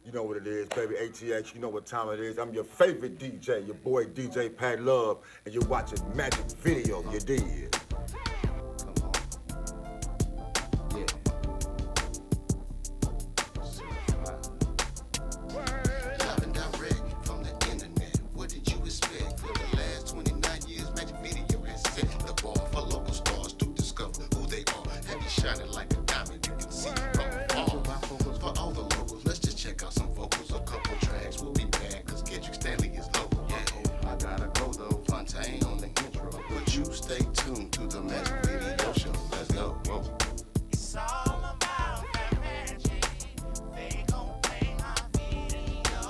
You know what it is, baby. ATX, you know what time it is. I'm your favorite DJ, your boy DJ Pat Love, and you're watching Magic Video, you did. Come on. Yeah. Live and direct from the internet. What did you expect? For the last 29 years, Magic Video has set the bar for local stars to discover who they are. Have you shining like a diamond? You can see from afar. For all the locals, let's just check out some vocals. A couple tracks will be bad, cause Kendrick Stanley is local. Yeah, I gotta go though. Fontaine on the intro. But you stay tuned to the Magic Video show. Let's go. Whoa. It's all about that magic. They gon' play my video.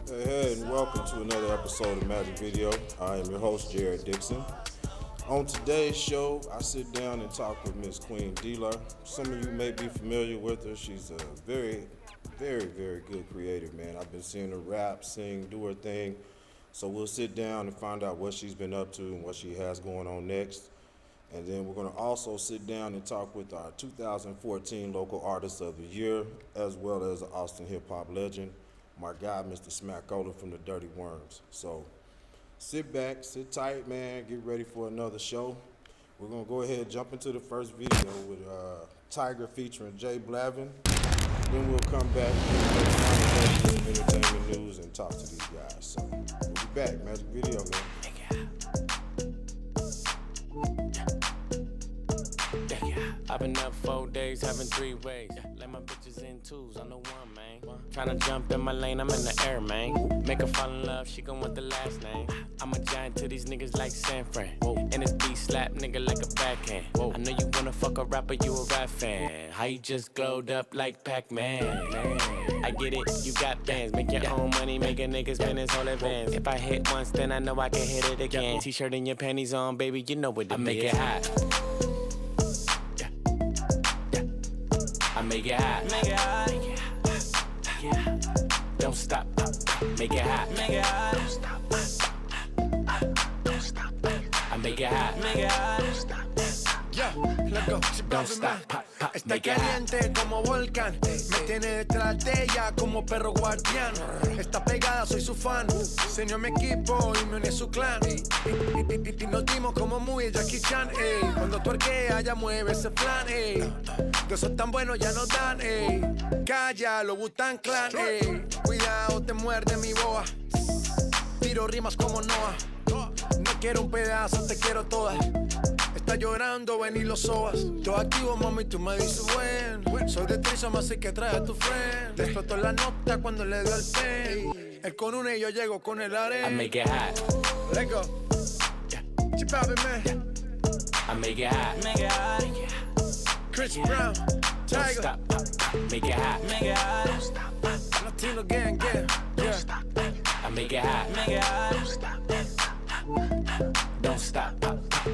Hey, and welcome to another episode of Magic Video. I am your host, Dixon. On today's show, I sit down and talk with Miss Queen Deelah. Some of you may be familiar with her. She's a very good creative, man. I've been seeing her rap, sing, do her thing. So we'll sit down and find out what she's been up to and what she has going on next. And then we're going to also sit down and talk with our 2014 Local Artist of the Year, as well as Austin hip-hop legend, my guy, Mr. Smackola from the Dirty Worms. So sit back, sit tight, man, get ready for another show. We're going to go ahead and jump into the first video with Tiger featuring Jay Blavin. Then we'll come back with entertainment news and talk to these guys. So we'll be back, Magic Video, man. I've been up 4 days, having 3 ways. Let my bitches in twos, I'm the one, man. Tryna jump in my lane, I'm in the air, man. Make her fall in love, she gon' want the last name. I'm a giant to these niggas like San Fran. And this beat slap nigga like a backhand. I know you wanna fuck a rapper, you a rap fan. How you just glowed up like Pac-Man? I get it, you got bands. Make your own money, make a nigga spend his whole advance. If I hit once, then I know I can hit it again. T-shirt and your panties on, baby, you know what it is. I make it hot. I make it hot, make it hot, make it hot, yeah. Don't stop, make it hot, make it hot, don't stop, don't stop. I make it hot, make it hot, don't stop. Yeah, let's go. Don't stop, pop, pop, Está make it hot. caliente como volcán. Me tiene detrás de ella como perro guardián. Está pegada, soy su fan. Se unió a mi equipo y me uní a su clan. Y nos dimos como muy Jackie Chan. Cuando tuerquea, ella mueve ese plan. De esos tan buenos ya nos dan. Calla, lo Wu-Tang Clan. Cuidado, te muerde mi boa. Tiro rimas como Noah. No quiero un pedazo, te quiero toda. Está llorando, ven y lo sobas. Yo activo, mami, tú me dices buen. Soy de Trisom, así que trae a tu friend. Le explotó la nota cuando le dio el pen. Él con una y yo llego con el arena. I make it hot. Let's go. Chip out, man. I make it hot, make it hot, make it hot. Chris Brown, Don't Tiger, stop, make it hot, make it hot, don't stop. Latino gang, yeah. I make it hot, make it hot, don't stop. Don't stop,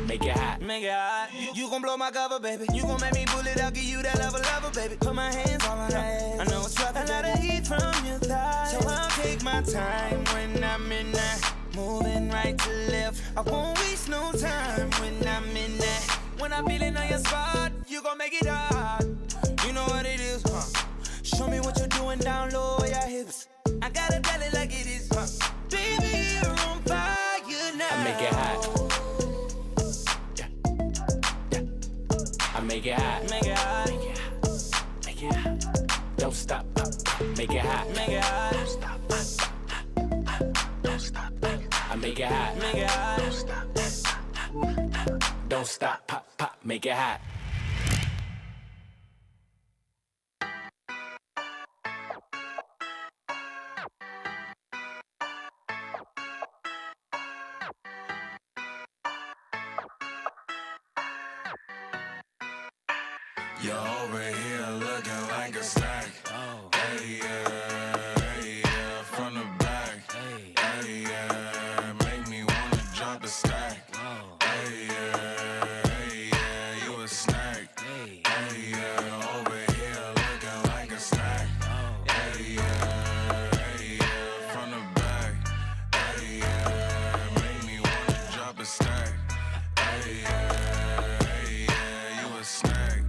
make it hot, make it hot. You gon' blow my cover, baby. You gon' make me pull it out, give you that level, baby. Put my hands on my ass. I know it's rough, a lot of heat from your thighs. So I'll take my time when I'm in that. Moving right to left. I won't waste no time when I'm in that. When I'm feeling on your spot, you gon' make it hard. You know what it is, huh? Show me what you're doing down low, your hips. I gotta tell it like it is, huh? Baby, you're on fire now. I make it hot. I make it hot, make it hot, make it hot, make it hot. Don't stop, make it hot, make it hot, don't stop, don't stop. I make it hot, make it hot, don't stop, don't stop, pop, pop, make it hot. You're over here looking like a snack. Hey, yeah, from the back. Hey, yeah, make me wanna drop a stack. Hey, yeah, you a snack. Hey, yeah, over here looking like a snack. Hey, yeah, from the back. Hey, yeah, make me wanna drop a stack. Hey, yeah, you a snack.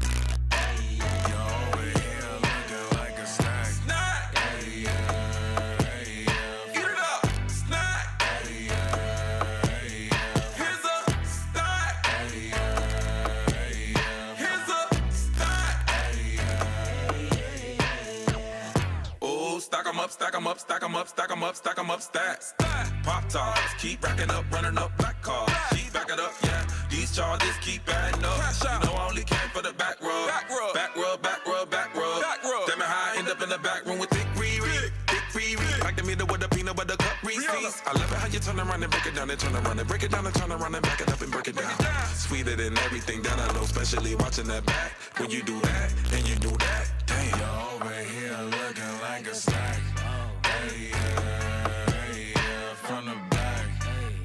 up, stack 'em up, stack 'em up, stack 'em up, stack 'em up, stack. Pop tops, keep racking up, running up black cars. Keep back it up, yeah. These charges keep adding up. You know I only came for the back rub. Back rub, back rub, back rub, back rub. Tell me how I end up in the back room with Thick Riri. Thick Riri. Like the middle with the peanut butter cup Reese's. I love it how you turn around and break it down and turn around and break it down and turn around and back it up and break it down. Sweeter than everything that I know, especially watching that back. When you do that, and you do that, damn. You're over here looking like a snack. Hey, yeah, from the back.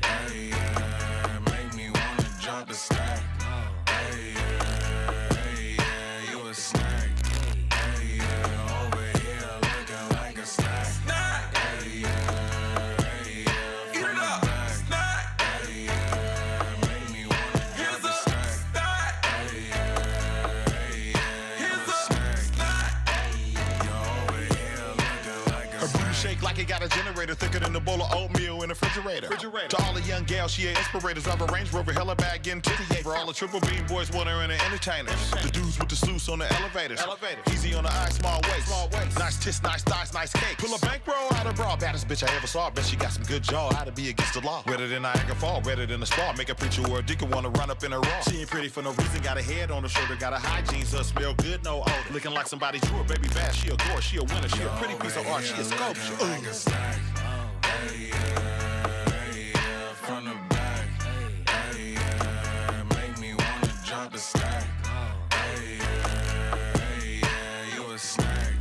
Hey, yeah, make me wanna drop the stack. Hey, yeah, you a snack. Hey, yeah, over here looking like a snack. Hey, yeah, from the back. Hey, yeah, make me wanna drop the stack. Hey, yeah, you a snack. You're over here looking like a Her booty shake like it got a generator thicker than a bowl of oatmeal in a refrigerator. To all the young gals, she an inspirator. Drive a Range Rover, hella bag getting titty. For all the triple beam boys, want her in an entertainer. The dudes with the sluice on the elevators. Easy on the eye, small waist. Nice tits, nice thighs, nice cake. Pull a bankroll out of bra. Baddest bitch I ever saw. Bet she got some good jaw. How to be against the law. Wetter than Niagara Fall, wetter than a spa. Make a preacher or a deacon wanna run up in her raw. She ain't pretty for no reason. Got a head on her shoulder. Got a hygiene, so smell good, no odor. Looking like somebody drew her. Baby bad, she a gore. She a winner. She a pretty piece of art. She a sculpture. like a snack. Hey, yeah, from the back. Hey, yeah, make me wanna drop the stack. Hey, yeah, you a snack.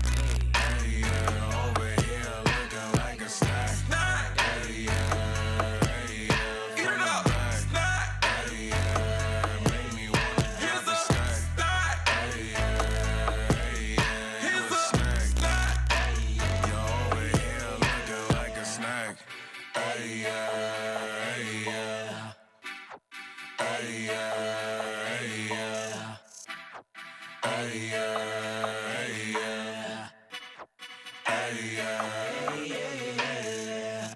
Hey, yeah, over here looking like a snack. Hey, yeah, from the back. Hey, yeah, make me wanna drop the stack. Hey, yeah, you a snack. You over here looking like a snack. Hey, yeah, hey, yeah. Hey, yeah, hey, yeah. Hey, yeah, hey, yeah. Hey, yeah, hey, yeah.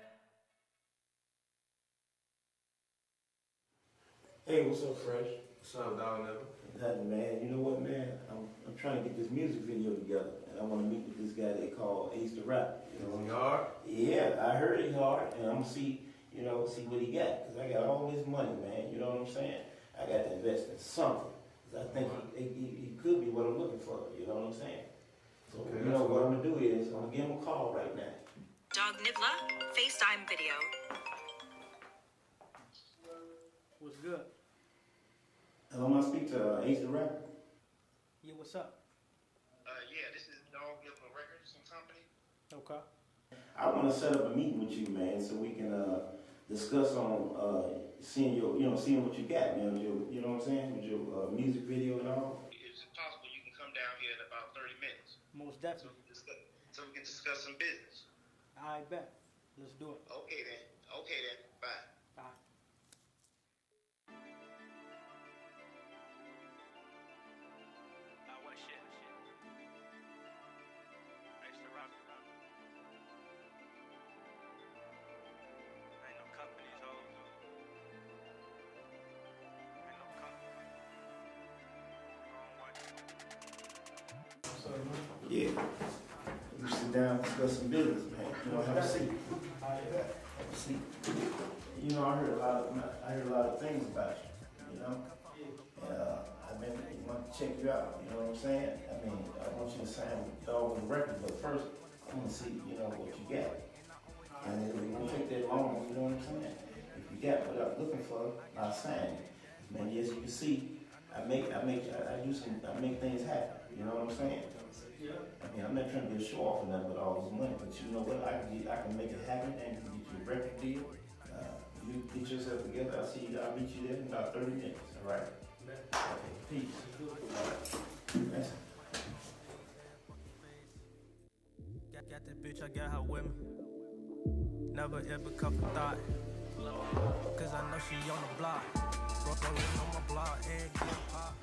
Hey, what's up, Fresh? What's up, dog? Never. Nothing, man. You know what, man? I'm trying to get this music video together, and I want to meet with this guy they call Ace the Rap. You know? Is he hard? Yeah, I heard he's hard, and I'm gonna see what he got, cause I got all this money, man. You know what I'm saying? I got to invest in something, cause I think he could be what I'm looking for. You know what I'm saying? So Okay, you know what I'm gonna do is I'm gonna give him a call right now. Dog Nibla, FaceTime video. What's good? Hello, am I speak to Ace the Rap? Yeah, what's up? Yeah, this is Dog Nibla Records and Company. Okay. I want to set up a meeting with you, man, so we can discuss on seeing what you got, man. You know what I'm saying, with your music video and all. Is it possible you can come down here in about 30 minutes? Most definitely. So we can discuss some business. I bet. Let's do it. Okay then. Bye. Bye. Yeah. We sit down and discuss some business, man. You know, have a seat. Have a seat. You know, I heard a lot of things about you. You know, and I want to check you out. You know what I'm saying? I mean, I want you to sign with Dog on the record, but first I want to see, what you got. And it won't take that long. You know what I'm saying? If you got what I'm looking for, I'll sign it. Man, yes, you can see, I make things happen. You know what I'm saying? Yeah. I mean, I'm not trying to be a show off or nothing with all this money, but you know what? I can make it happen and get you a record deal. You get yourself together. I'll meet you there in about 30 minutes. All right? Okay, peace. Thanks. Got that bitch, I got her with me. Never ever cup a thought. Cause I know she on the block. Rolling on my block and get pop.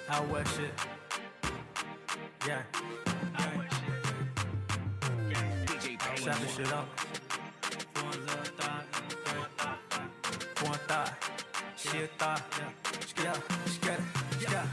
I wear shit. Yeah. Shut the shit up. One thought. Shit thought. Yeah.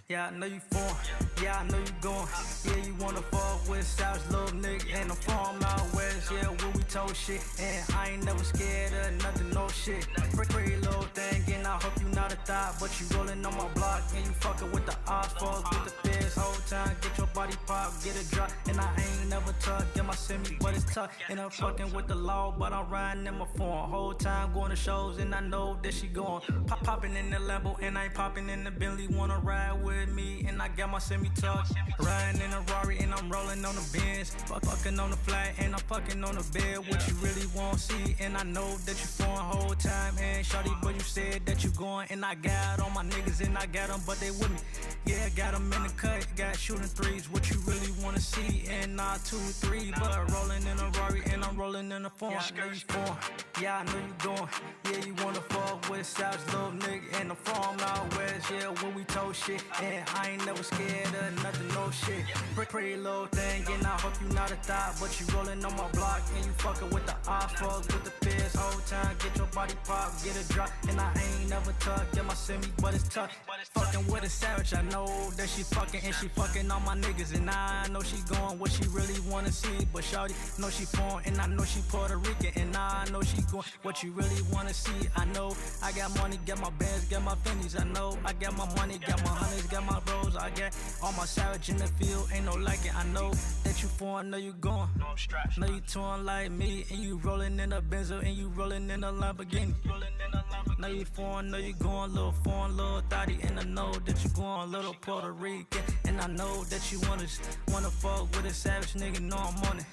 Yeah, I know you foreign. Yeah, I know you going. Yeah, you wanna fuck with South little nigga and I'm from out west. Yeah, when we told shit, and I ain't never scared of nothing, no shit. Pretty little thing, and I hope you not a thought, but you rolling on my block and you fucking with the odds, fuck with the feds whole time. Get your body pop, get it drop, and I ain't never tuck. Get my semi, but it's tough. And I'm fucking with the law, but I'm riding in my phone whole time, going to shows, and I know that she going. Popping in the Lambo, and I ain't popping in the Bentley. Wanna ride with me, and I got my semi tuck. Riding in a Rari, and I'm rolling on the Benz. Fucking on the flat, and I'm fucking on the bed. What you really want see, and I know that you foreign whole time. And shawty, but you said that you going, and I got all my niggas, and I got them, but they with me. Yeah, got them in the cut, got shooting threes. What you really wanna see, and not 2, 3, but rolling in a Rari, and I'm rolling in a phone. Yeah, I know you foreign. Yeah, I know you going. Yeah, you wanna fuck with South little nigga, and I'm from out west. Yeah, when we told shit, and I ain't never scared of nothing, no shit. Pretty little thing, and I hope you not a thought, but you rolling on my block, and you fucking with the odds, fuck with the feds whole time. Get your body pop, get it drop, and I ain't never tuck. Get my semi, but it's tough. Fucking with a savage, I know that she fucking, and she fucking all my niggas, and I know she going what she really wanna see. But shawty know she foreign, and I know she Puerto Rican, and I know she going what you really wanna see. I know I got money, got my bands, got my Fendi's. I know I got my money, got my honeys, got my bros. I got all my savage in the field, ain't no like it. I know that you foreign, know you going. Know you touring like me, and you rolling in a Benzo, and you rolling in a Lamborghini. Know you foreign, know you going, little foreign, little thotty, and I know that you going, little Puerto Rican, and I know that you wanna fuck with a savage nigga. Know I'm on it.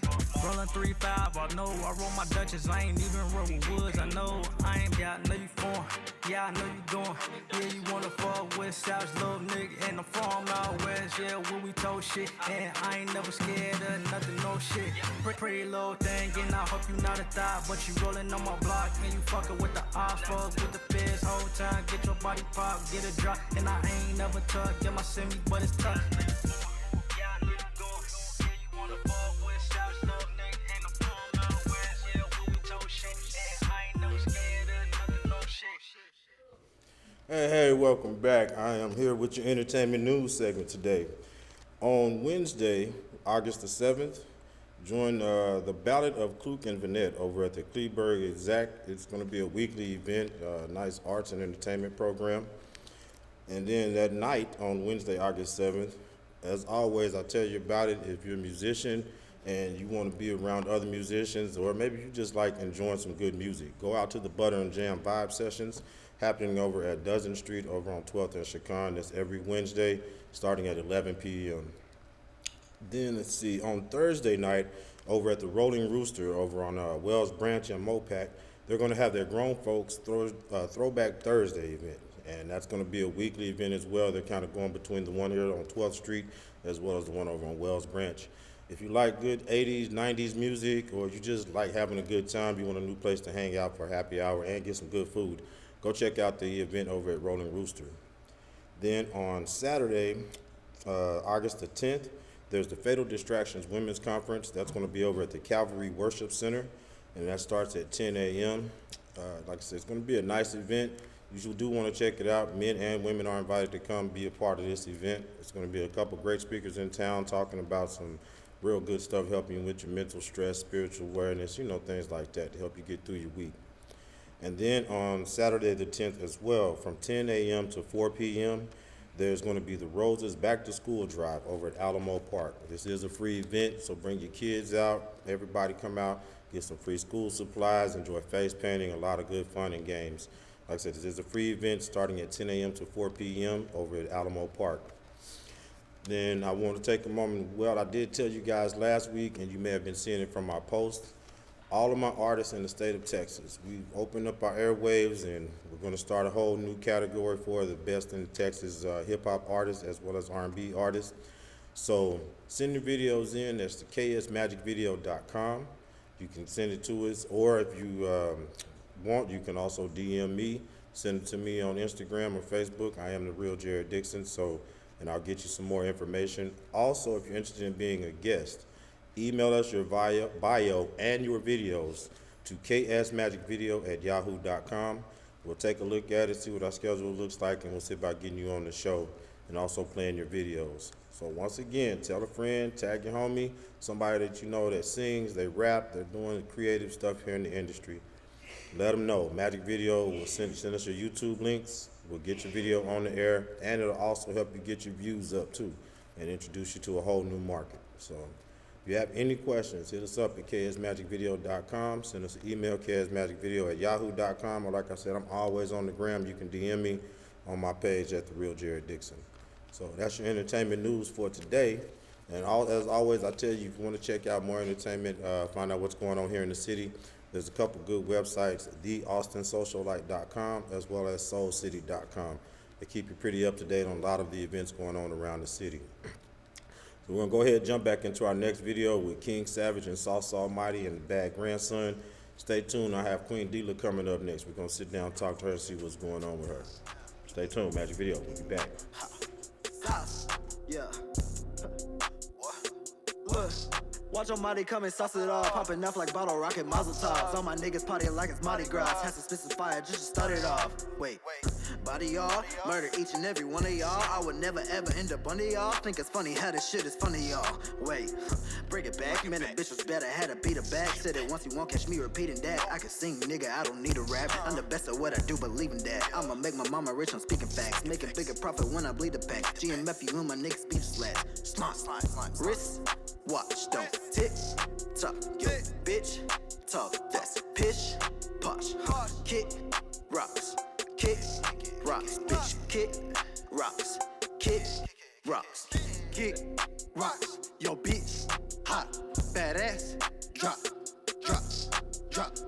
Rolling 3-5, I know I roll my Dutchess. I ain't even roll with woods. I know I ain't got, know you foreign. Yeah, I know you going. Yeah, you wanna fuck with South little nigga, and I'm from out west. Yeah, when we told shit, and I ain't never scared of nothing, no shit. Pretty little thing, and I hope you not a thought, but you rolling on my block, and you fucking with the odds, fuck with the feds whole time. Get your body pop, get it drop, and I ain't never tuck. Get my semi, but it's tough. Yeah, I know you going. Yeah, you wanna fuck with South little nigga, and I'm from out west. Yeah, when we told shit, and I ain't never scared of nothing, no shit. Hey, welcome back. I am here with your entertainment news segment today. On Wednesday, August the 7th, join the Ballad of Klook and Vanette over at the Kleberg Exact. It's going to be a weekly event, nice arts and entertainment program. And then that night on Wednesday, August 7th, as always, I tell you about it. If you're a musician and you want to be around other musicians, or maybe you just like enjoying some good music, go out to the Butter and Jam Vibe Sessions happening over at Dozen Street over on 12th and Chicon. That's every Wednesday starting at 11 p.m. Then let's see, on Thursday night over at the Rolling Rooster over on Wells Branch and Mopac, they're going to have their Grown Folks Throwback Thursday event. And that's going to be a weekly event as well. They're kind of going between the one here on 12th Street as well as the one over on Wells Branch. If you like good 80s, 90s music, or you just like having a good time, you want a new place to hang out for happy hour and get some good food, go check out the event over at Rolling Rooster. Then on Saturday, August the 10th, there's the Fatal Distractions Women's Conference. That's going to be over at the Calvary Worship Center, and that starts at 10 a.m. Like I said, it's going to be a nice event. You do want to check it out. Men and women are invited to come be a part of this event. It's going to be a couple great speakers in town talking about some real good stuff, helping you with your mental stress, spiritual awareness, things like that to help you get through your week. And then on Saturday the 10th as well, from 10 a.m. to 4 p.m., there's going to be the Roses Back to School Drive over at Alamo Park. This is a free event, so bring your kids out. Everybody come out, get some free school supplies, enjoy face painting, a lot of good fun and games. Like I said, this is a free event starting at 10 a.m. to 4 p.m. over at Alamo Park. Then I want to take a moment. Well, I did tell you guys last week, and you may have been seeing it from our post, all of my artists in the state of Texas. We've opened up our airwaves, and we're going to start a whole new category for the best in Texas hip-hop artists as well as R&B artists. So send your videos in. That's to KSMagicVideo.com. You can send it to us, or if you want, you can also DM me. Send it to me on Instagram or Facebook. I am the real Jared Dixon, and I'll get you some more information. Also, if you're interested in being a guest, email us your bio and your videos to KSMagicVideo@yahoo.com. We'll take a look at it, see what our schedule looks like, and we'll see about getting you on the show. and also playing your videos. So once again, tell a friend, tag your homie, somebody that you know that sings, they rap, they're doing creative stuff here in the industry. Let them know. Magic Video will send us your YouTube links. We'll get your video on the air, and it'll also help you get your views up too and introduce you to a whole new market. So if you have any questions, hit us up at KSMagicVideo.com. Send us an email, KSMagicVideo@yahoo.com. Or like I said, I'm always on the gram. You can DM me on my page at The Real Jared Dixon. So that's your entertainment news for today. And as always, I tell you, if you want to check out more entertainment, find out what's going on here in the city, there's a couple good websites, theaustinsocialite.com as well as soulcity.com. They keep you pretty up to date on a lot of the events going on around the city. So we're going to go ahead and jump back into our next video with King Savage and Sauce Almighty and the Bad Grandson. Stay tuned. I have Queen Deelah coming up next. We're going to sit down and talk to her and see what's going on with her. Stay tuned. Magic Video. We'll be back. Sauce, yeah. Look, watch Almighty come and sauce it all. Popping off like bottle rocket Mazel Tovs. All my niggas party like it's Mardi Gras. Had suspicious fire just to start it off. Wait, body y'all, murder each and every one of y'all. I would never ever end up under y'all. Think it's funny how this shit is funny, y'all. Wait, bring it back. Man, that bitch was better, had to beat her back. Said it once, you won't catch me repeating that. I can sing, nigga, I don't need a rap. I'm the best at what I do, believe in that. I'ma make my mama rich, I'm speaking facts. Make a bigger profit when I bleed the pack. GMF, you and my niggas beat slash. Smart, wrist, watch, don't tick, tock, yo, bitch, talk, that's pish, posh, kick, rocks, bitch, kick, rocks, yo, bitch, hot, badass, drop.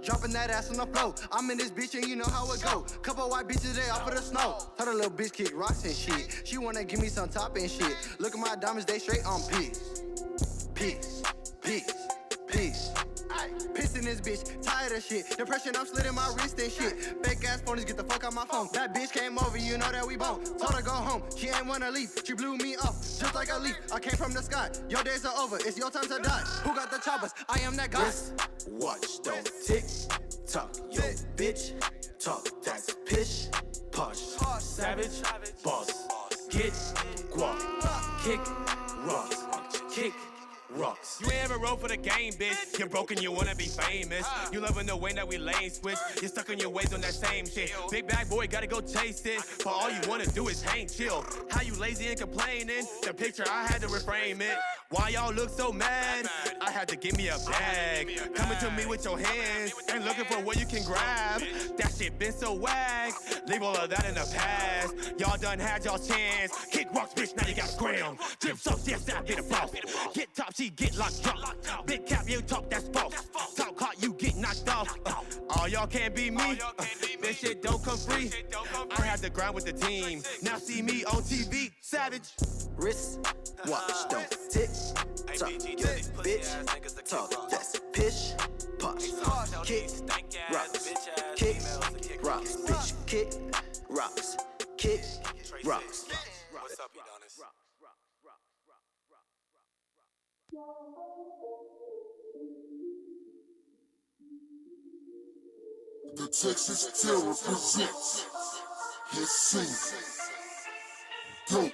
Dropping that ass on the floor. I'm in this bitch and you know how it go. Couple white bitches, they off of the snow. Tell the little bitch kick rocks and shit. She wanna give me some top and shit. Look at my diamonds, they straight on peace. Pissed in this bitch, tired of shit. Depression, I'm slitting my wrist and shit. Fake ass phonies, get the fuck out my phone. That bitch came over, you know that we bone. Told her go home, she ain't wanna leave. She blew me off, just like a leaf. I came from the sky, your days are over, it's your time to die. Who got the choppers? I am that guy. Watch, don't tick, tock, yo, bitch, talk, that's pish, posh, savage, boss, get, guap, kick, rocks. You ain't ever roll for the game, bitch. You're broken, you wanna be famous. You loving the way that we lane switch. You're stuck in your ways on that same shit. Big bag boy, gotta go chase it. But all you wanna do is hang chill. How you lazy and complaining? The picture, I had to reframe it. Why y'all look so mad? I had to give me a bag. Coming to me with your hands and looking for what you can grab. That shit been so whack. Leave all of that in the past. Y'all done had y'all chance. Kick rocks, bitch, now you got scram. Drip so yes, I be the boss. Get top, she get locked drop. Big cap, you talk, that's false. Talk hot, you get knocked off. All y'all can't be me. This shit don't come free. I had to grind with the team. Now see me on TV, savage. Wrist, watch, don't tick, tock, yo, bitch, talk, that's pish, posh, kick, rocks, bitch, kick, rocks. What's up, Adonis? The Texas Terror presents his scene. Go.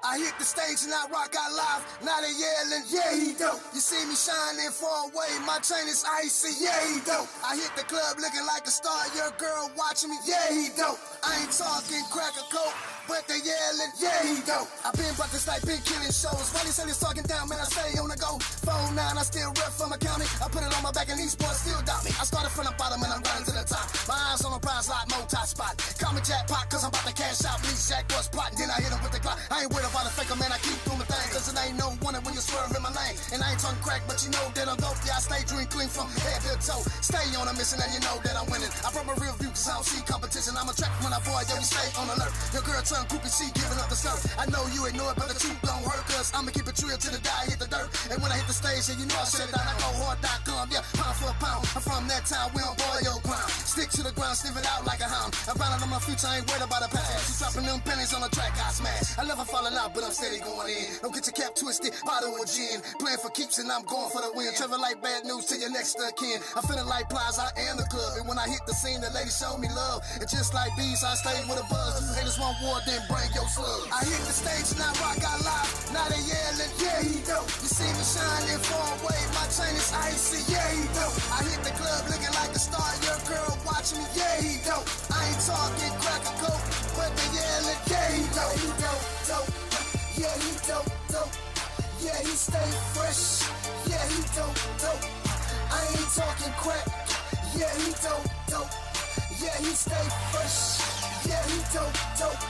I hit the stage and I rock out live. Now they yelling, yeah, he dope. You see me shining far away, my chain is icy, yeah, he dope. I hit the club looking like a star, your girl watching me, yeah, he dope. I ain't talking crack or coke, but they yelling, yeah, he dope. I been breakfast like been killing shows. While these sellers talking down, man, I stay on the go. 4-9, I still rep from my county. I put it on my back and these boys still doubt me. I started from the bottom and I'm running to the top. My eyes on a prize like multi-spot. Call me jackpot, cause I'm about to cash out. Bleach Jack boys plotting, then I hit him with the clock. I ain't worried about a faker, man, I keep doing my thing. Cause it ain't no wonder when you swerve in my lane. And I ain't talking crack, but you know that I'm dope. Yeah, I stay drink clean from head to toe. Stay on a mission and you know that I'm winning. I brought my real view cause I don't see competition. I'm a track when I boy, yeah, we stay on alert. Your girl trying groupie, she giving up the skirt. I know you ignore it, but the truth don't hurt. Cause I'ma keep it real till the die hit the dirt. And when I hit the stage, yeah, you know I shut it down. I go hard.com, yeah, pound for a pound. I'm from that town, we don't boil your ground. Stick to the ground, sniff it out like a hound. I'm proud of my future, I ain't worried about a past. She's dropping them pennies on the track, I smash. I never falling out, but I'm steady going in. Don't get your cap twisted, bottle of gin. Playing for keeps and I'm going for the win. Travel like bad news to your next of kin. I'm feeling like Plies, I am the club. And when I hit the scene, the ladies show me love. And just like bees, I stay with a buzz. You haters want war, then bring your slug. I hit the stage and I rock out live. Now they yelling, yeah, he dope. You see me shining far away, my chain is icy, yeah, he dope. I hit the club looking like a star, your girl watching me, yeah, he dope. I ain't talking crack a coke, but they yelling, yeah, he dope. He dope, dope. Yeah, he dope, dope. Yeah, he stay fresh. Yeah, he dope, dope. I ain't talking crack. Yeah, he dope, dope. Yeah, he stay fresh. Yeah, he dope, dope.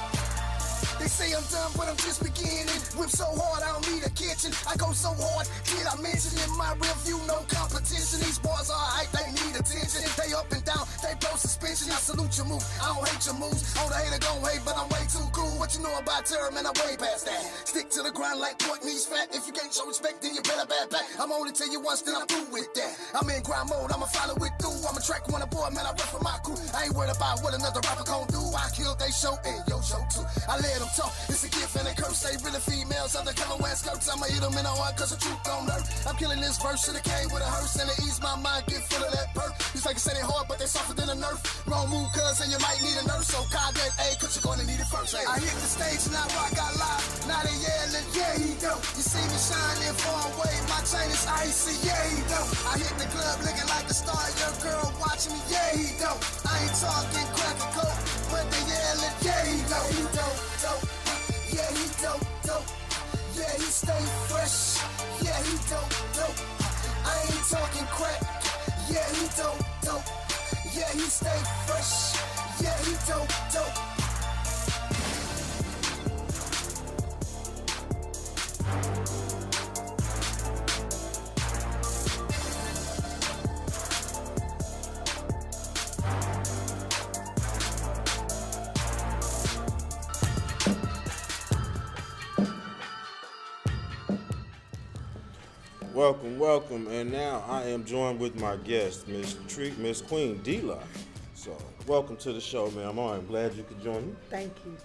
They say I'm done, but I'm just beginning. Whip so hard, I don't need a kitchen. I go so hard, did I mention in my review, no competition. These boys are hype, they need attention. They up and down, they blow suspension. I salute your move, I don't hate your moves. Oh, the hater gon' hate, but I'm way too cool. What you know about terror, man, I'm way past that. Stick to the grind like pork knees fat. If you can't show respect, then you better bad back. I'm only tell you once, then I'm through with that. I'm in grind mode, I'ma follow it through. I'm a track one aboard, man, I rep for my crew. I ain't worried about what another rapper gon' do. I killed they show and your show too. I let them talk, it's a gift and a curse. They really females, undercover wearing skirts. I'ma hit them in the heart cause the truth don't hurt. I'm killing this verse, should've came with a hearse. And to ease my mind, get full of that perk. These fakers say they hard, but they softer than a nerf. Wrong move, cuz, and you might need a nurse. So call that A, cause you're gonna need it first. Hey. I hit the stage and I rock out live. Now they yelling, yeah, he dope. You see me shining far away, my chain is icy, yeah, he dope. I hit the club looking like a star, your girl watching me, yeah, he dope. I ain't talking crack and coke, but they yelling, yeah, he dope. He dope, dope. Yeah, he dope, dope. Yeah, he stay fresh. Yeah, he dope, dope. I ain't talking crack. Yeah, he dope, dope. Yeah, he stay fresh. Yeah, he dope, dope. Welcome, welcome, and now I am joined with my guest, Miss Queen Deelah. So, welcome to the show, ma'am. I'm glad you could join me. Thank you.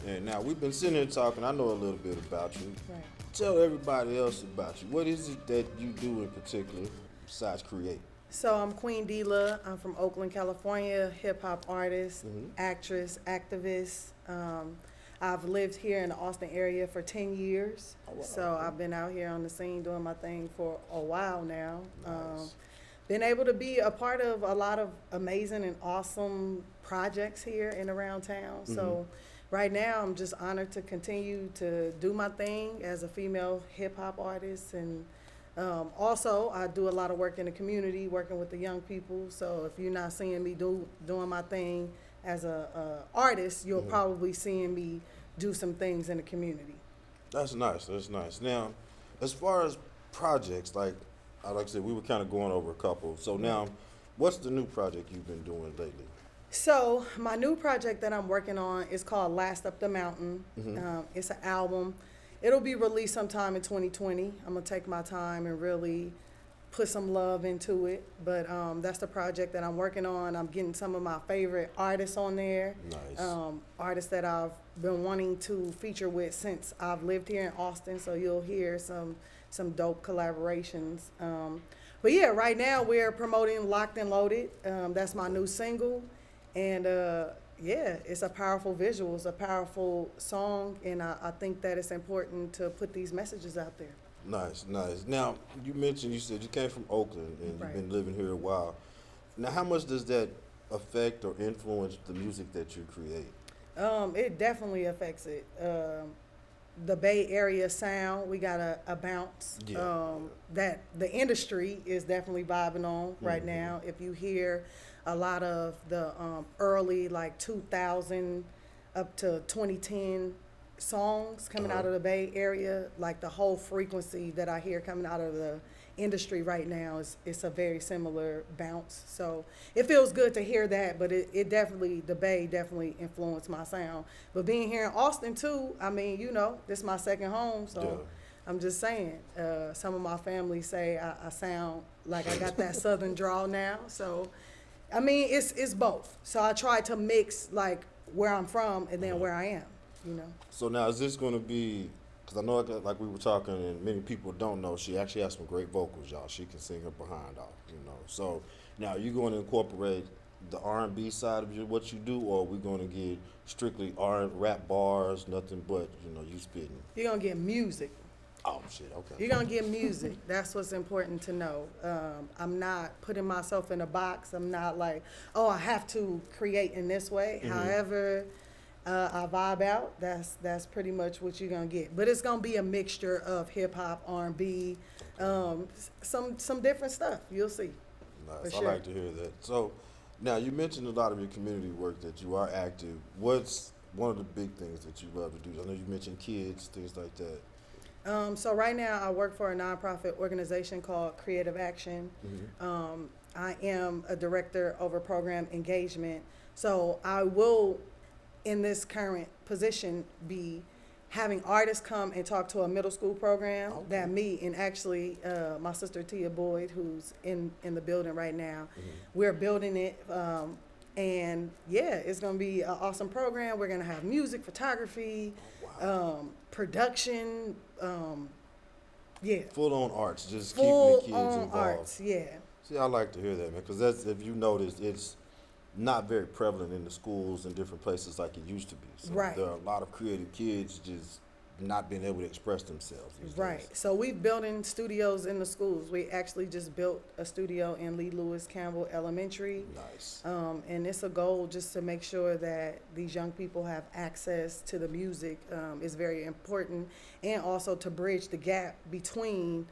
And now we've been sitting here talking. I know a little bit about you. Right. Tell everybody else about you. What is it that you do in particular besides create? So I'm Queen Deelah. I'm from Oakland, California. Hip hop artist, actress, activist. I've lived here in the Austin area for 10 years. Oh, wow. So I've been out here on the scene doing my thing for a while now. Nice. Been able to be a part of a lot of amazing and awesome projects here and around town. So right now I'm just honored to continue to do my thing as a female hip hop artist. And also I do a lot of work in the community, working with the young people. So if you're not seeing me doing my thing as a artist, you'll probably seeing me do some things in the community. That's nice. That's nice. Now, as far as projects, like I said, we were kind of going over a couple. So now, what's the new project you've been doing lately? So my new project that I'm working on is called Last Up the Mountain. It's an album. It'll be released sometime in 2020. I'm gonna take my time and really put some love into it, but that's the project that I'm working on. I'm getting some of my favorite artists on there. Nice. Artists that I've been wanting to feature with since I've lived here in Austin, so you'll hear some dope collaborations. But yeah, right now we're promoting Locked and Loaded. That's my new single, and yeah, it's a powerful visual, it's a powerful song, and I think that it's important to put these messages out there. Nice, nice. Now, you said you came from Oakland and you've been living here a while. Now, how much does that affect or influence the music that you create? It definitely affects it. The Bay Area sound, we got a bounce that the industry is definitely vibing on right now. If you hear a lot of the early, like 2000 up to 2010 songs coming out of the Bay Area, like the whole frequency that I hear coming out of the industry right now it's a very similar bounce. So it feels good to hear that, but it definitely, the Bay definitely influenced my sound. But being here in Austin too, I mean, you know, this is my second home, so I'm just saying, some of my family say I sound like I got that southern drawl now, so I mean, it's both. So I try to mix like where I'm from and then where I am, you know. So now is this going to be, because I know like we were talking and many people don't know, she actually has some great vocals, y'all. She can sing her behind off, you know. So now are you going to incorporate the R&B side of what you do, or are we going to get strictly rap bars, nothing but, you know, you spitting? You're going to get music. Oh, shit, okay. You're going to get music. That's what's important to know. I'm not putting myself in a box. I'm not like, oh, I have to create in this way. However I vibe out, that's pretty much what you're going to get. But it's going to be a mixture of hip-hop, R&B, some different stuff. You'll see. Nice. Sure. I like to hear that. So now you mentioned a lot of your community work, that you are active. What's one of the big things that you love to do? I know you mentioned kids, things like that. So right now I work for a nonprofit organization called Creative Action. I am a director over program engagement. So I will, in this current position, be having artists come and talk to a middle school program that me and actually my sister Tia Boyd, who's in the building right now, we're building it. And yeah, it's gonna be an awesome program. We're gonna have music, photography, production, yeah. Full on arts, just Full keeping the kids on involved. Arts, yeah. See, I like to hear that, man, because that's, if you notice, it's not very prevalent in the schools and different places like it used to be. So Right. there are a lot of creative kids just not being able to express themselves these Right. days. So we've building studios in the schools. We actually just built a studio in Lee Lewis Campbell Elementary. Nice. And it's a goal just to make sure that these young people have access to the music is very important, and also to bridge the gap between,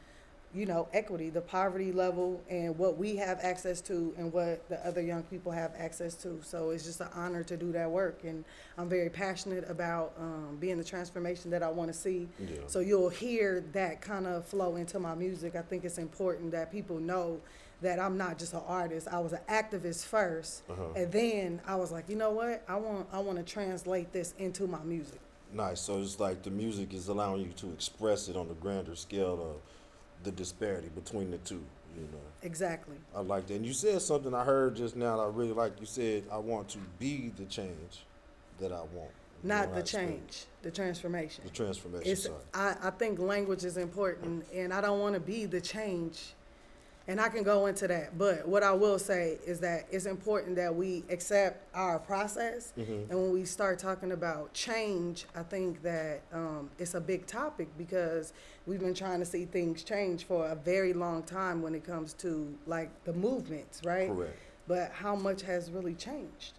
you know, equity, the poverty level, and what we have access to and what the other young people have access to. So it's just an honor to do that work, and I'm very passionate about being the transformation that I want to see. Yeah. So you'll hear that kind of flow into my music. I think it's important that people know that I'm not just an artist. I was an activist first, and then I was like, you know what? I want to translate this into my music. Nice. So it's like the music is allowing you to express it on the grander scale of the disparity between the two, you know. Exactly. I like that. And you said something I heard just now that I really like. You said, I want to be the change that I want. Not the change, the transformation. The transformation, sorry. I think language is important, and I don't want to be the change. And I can go into that, but what I will say is that it's important that we accept our process. And when we start talking about change, I think that it's a big topic, because we've been trying to see things change for a very long time when it comes to like the movements, right? Correct. But how much has really changed?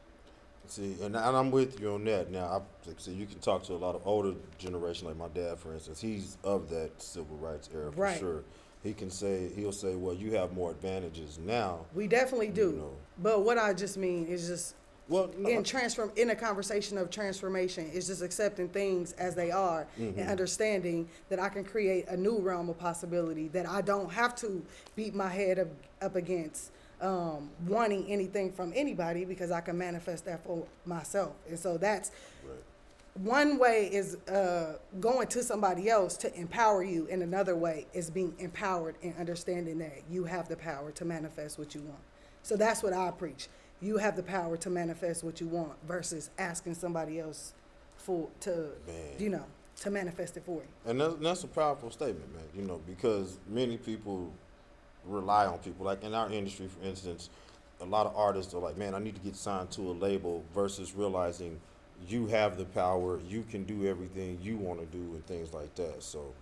See, and I'm with you on that. Now, so you can talk to a lot of older generation, like my dad, for instance. He's of that civil rights era for sure. He'll say, well, you have more advantages now. We definitely do. You know. But what I just mean is just, well, no, in a conversation of transformation, is just accepting things as they are and understanding that I can create a new realm of possibility, that I don't have to beat my head up against wanting anything from anybody, because I can manifest that for myself. And so that's one way is going to somebody else to empower you, and another way is being empowered and understanding that you have the power to manifest what you want. So that's what I preach. You have the power to manifest what you want versus asking somebody else to manifest it for you. And that's a powerful statement, man, you know, because many people rely on people. Like in our industry, for instance, a lot of artists are like, man, I need to get signed to a label, versus realizing you have the power, you can do everything you want to do and things like that. So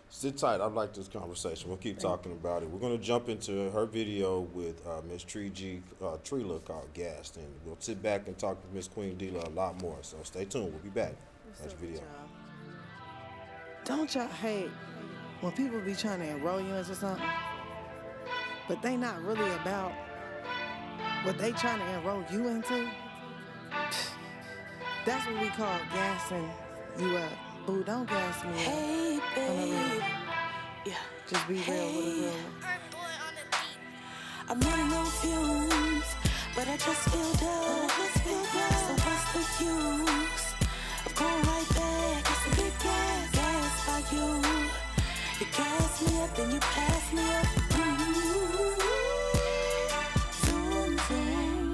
sit tight. I like this conversation. We'll keep talking about it. We're going to jump into her video with Miss Deelah called Gassed, and we'll sit back and talk to Miss Queen Deelah a lot more. So stay tuned. We'll be back. That's the video. Don't y'all hate when people be trying to enroll you into something, but they not really about what they trying to enroll you into? That's what we call gassing you up. Boo, don't gas me up. Hey, babe. Yeah. Just be real with a real one. I'm running on fumes, but I just feel dumb. So what's the use of going right back? It's a big gas by you. You gas me up, then you pass me up. Zoom, zoom.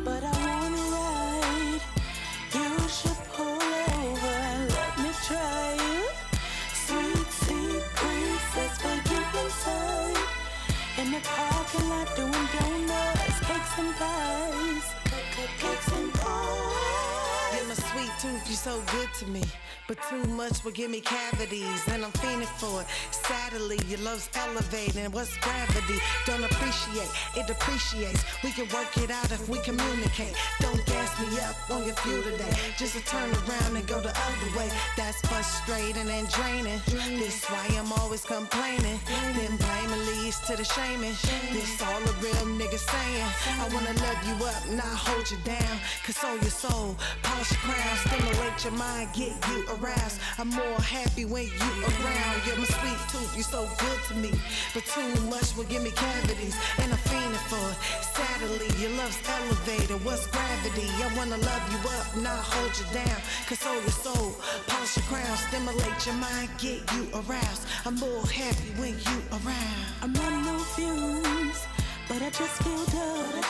truth, you're so good to me. But too much will give me cavities, and I'm fiending for it. Sadly, your love's elevating. What's gravity? Don't appreciate, it depreciates. We can work it out if we communicate. Don't gas me up on your fuel today. Just to turn around and go the other way. That's frustrating and draining. This why I'm always complaining. Then blaming leads to the shaming. This all a real nigga saying. I wanna love you up, not hold you down. Console your soul, polish your crown, stimulate your mind, get you aroused. I'm more happy when you around. You're my sweet tooth, you're so good to me. But too much will give me cavities, and I'm fiending for it. Sadly, your love's elevated. What's gravity? I wanna love you up, not hold you down. Console your soul, polish your crown, stimulate your mind, get you aroused. I'm more happy when you around. I'm running on fumes, but I just feel good.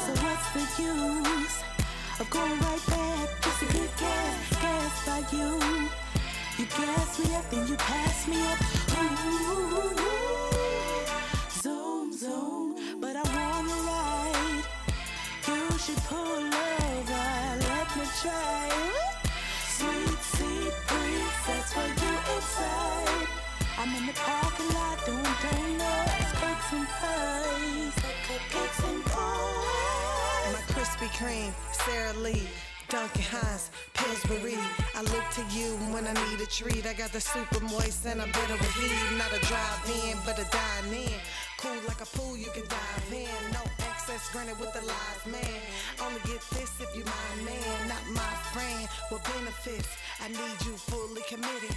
So what's the use of going right back just to get gas by you? You gas me up, then you pass me up. Ooh, zoom, zoom, but I wanna ride. You should pull over, let me try. Sweet, sweet breeze, that's for you inside. I'm in the parking lot doing donuts, cakes and pies, cakes and pies. My Krispy Kreme, Sara Lee, Dunkin' Hines, Pillsbury. I look to you when I need a treat. I got the super moist and I'm better with heat. Not a drive-in, but a dine-in. Cool like a pool, you can dive in. No access granted with the lies, man. Only get this if you my man, not my friend. What benefits? I need you fully committed.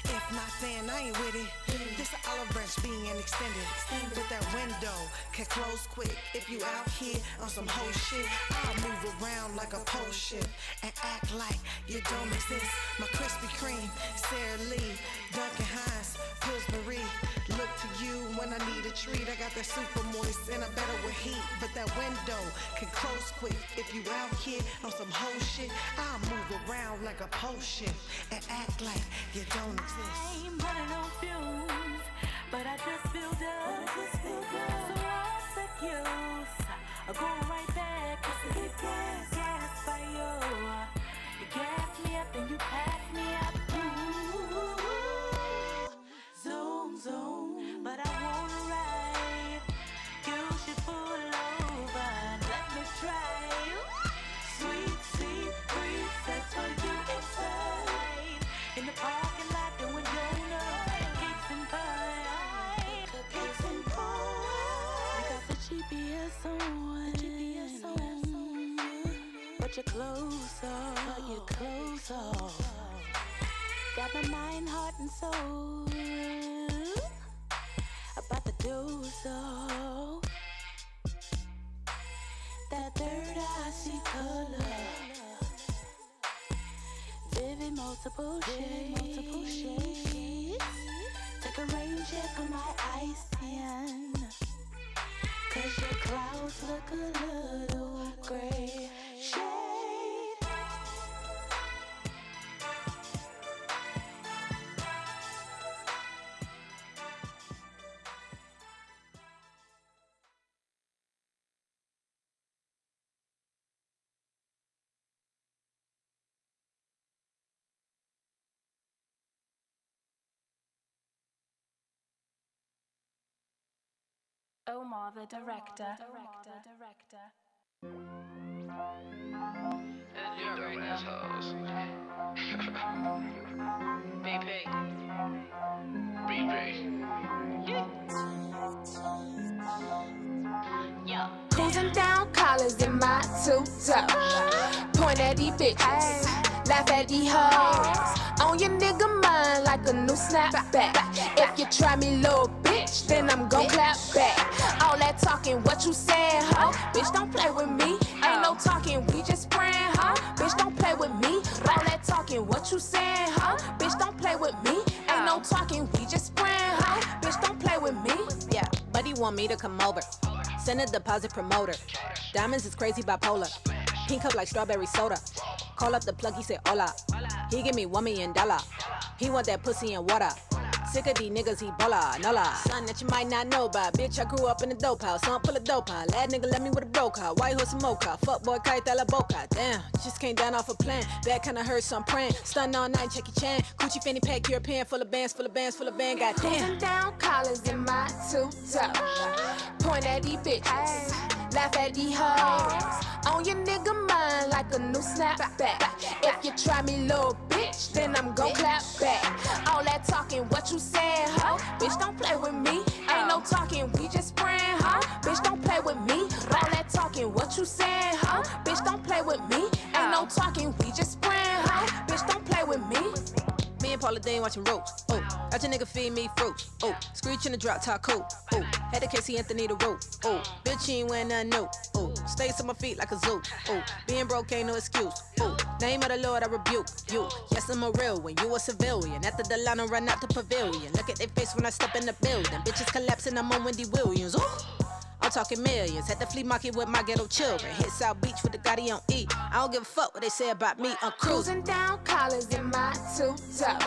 If not, then I ain't with it. This an olive branch being extended. But that window can close quick. If you out here on some whole shit, I'll move around like a pole ship and act like you don't exist. My Krispy Kreme, Sara Lee, Dunkin' Hines, Pillsbury. Look to you when I need a treat. I got that super moist and I'm better with heat. But that window can close quick. If you out here on some whole shit, I'll move around like a pole ship and act like you don't exist. I'm running on fumes, but I just feel good. So what's the use of going right back just to get gas by you? You gas me up and you pass me up. Ooh, zoom, zoom, but I wanna ride. You should pull over and let me try. Sweet, sweet breeze, that's for you inside. In the parking lot doing donuts, cakes and pies, cakes and pies. You got the GPS on, but your clothes off, got my mind, heart, and soul about to do so. That third eye see color, vivid multiple shades. Take a rain check on my ice skin, 'cause your clouds look a little gray shade. Omar the director. You dumb assholes. BP. Cruising down collars in my two-top. Point at these bitches, laugh at these hoes. On your nigga mind like a new snapback. If you try me, little bitch, then I'm gon' clap back. All that talking, what you saying, huh? Bitch, don't play with me. Ain't no talking, we just praying, huh? Bitch, don't play with me. All that talking, what you saying, huh? Bitch, don't play with me. Ain't no talking, we just praying, huh? Bitch, don't play with me. Yeah, buddy want me to come over. Send a deposit promoter. Diamonds is crazy bipolar. Pink up like strawberry soda. Call up the plug, he said hola. He give me $1 million. He want that pussy and water. Sick of these niggas, Ebola, nola. Son that you might not know about. Bitch, I grew up in a dope house. Son full of dope house. Lad nigga let me with a broke car. White horse and mocha. Fuck boy, kite that la boca. Damn, just came down off a plan. Back kinda hurt, so I'm praying. Stun all night, check your chan. Coochie fanny pack, European, full of bands, full of bands, full of band. Goddamn. Cruising down collars in my two-top. Point at these bitches. Laugh at these hoes. On your nigga mind like a new snapback. If you try me, little bitch, then I'm gon' clap back. All that talking, what you saying, ho? Bitch, don't play with me. Ain't no talking, we just spraying, ho? Bitch, don't play with me. All that talking, what you saying, ho? Bitch, don't play with me. Ain't no talking, we just spraying, ho? Bitch, don't play with me. Me and Paula Dane watching ropes. Oh, got your nigga feed me fruit. Oh, screech in the drop top coat. Oh, had to Casey Anthony the rope. Oh, bitch, you ain't wearing nothing new. Oh, stays on my feet like a zoo. Oh, being broke ain't no excuse. Oh, name of the Lord, I rebuke you. Yes, I'm a real one. You a civilian. After the line, I run out the pavilion. Look at their face when I step in the building. Bitches collapsing, I'm on Wendy Williams. Ooh. I'm talking millions. At the flea market with my ghetto children. Hit South Beach with the Gotti on E. I don't give a fuck what they say about me. I'm cruising. Cruising down collars in my two-top.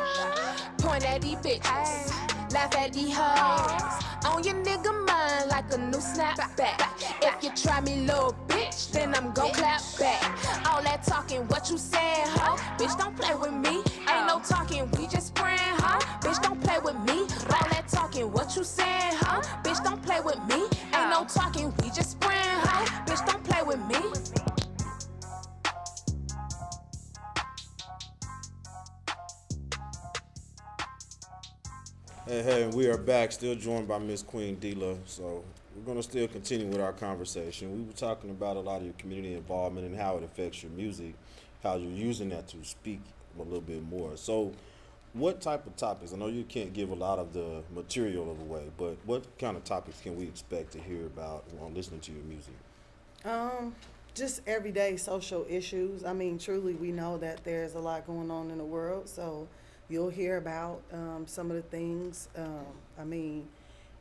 Point at these bitches. Laugh at these hoes. On your nigga mind like a new snapback. If you try me, little bitch, then I'm gon' clap back. All that talking, what you saying, ho? Bitch, don't play with me. Ain't no talking, we just spraying, ho? Bitch, don't play with me. All that talking, what you saying, ho? Bitch, don't play with me. Ain't no talking, we just spraying, ho? Bitch, don't play with me. Hey, and we are back, still joined by Miss Queen Deelah. So we're gonna still continue with our conversation. We were talking about a lot of your community involvement and how it affects your music, how you're using that to speak a little bit more. So what type of topics, I know you can't give a lot of the material away, but what kind of topics can we expect to hear about while listening to your music? Just everyday social issues. I mean, truly, we know that there's a lot going on in the world, so you'll hear about some of the things. I mean,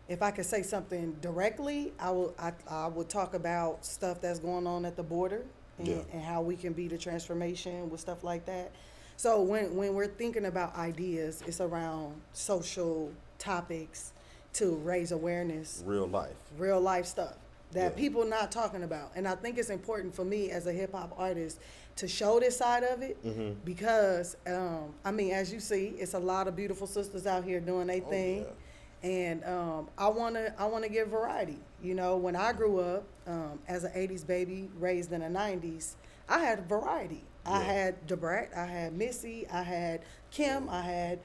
if I could say something directly, I would talk about stuff that's going on at the border and how we can be the transformation with stuff like that. So when we're thinking about ideas, it's around social topics to raise awareness. Real life Stuff that people not talking about. And I think it's important for me as a hip hop artist to show this side of it because, I mean, as you see, it's a lot of beautiful sisters out here doing their thing. Yeah. And I wanna give variety. You know, when I grew up as an 80s baby raised in the 90s, I had variety. Yeah. I had Debrat, I had Missy, I had Kim, I had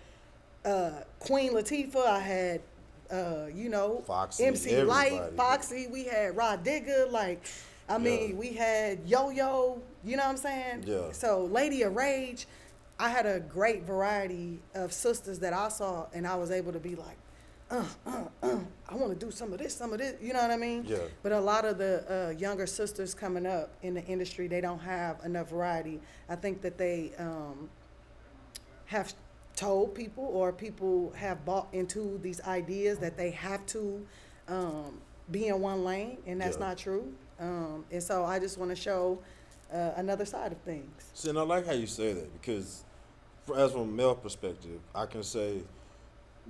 Queen Latifah, I had Foxy, MC Light, Foxy, we had Rod Digger, like, I mean, we had Yo-Yo, you know what I'm saying? Yeah. So Lady of Rage, I had a great variety of sisters that I saw, and I was able to be like, I want to do some of this, you know what I mean? Yeah. But a lot of the younger sisters coming up in the industry, they don't have enough variety. I think that they have told people, or people have bought into these ideas that they have to be in one lane, and that's not true. And so I just want to show another side of things. See, and I like how you say that, because as from a male perspective, I can say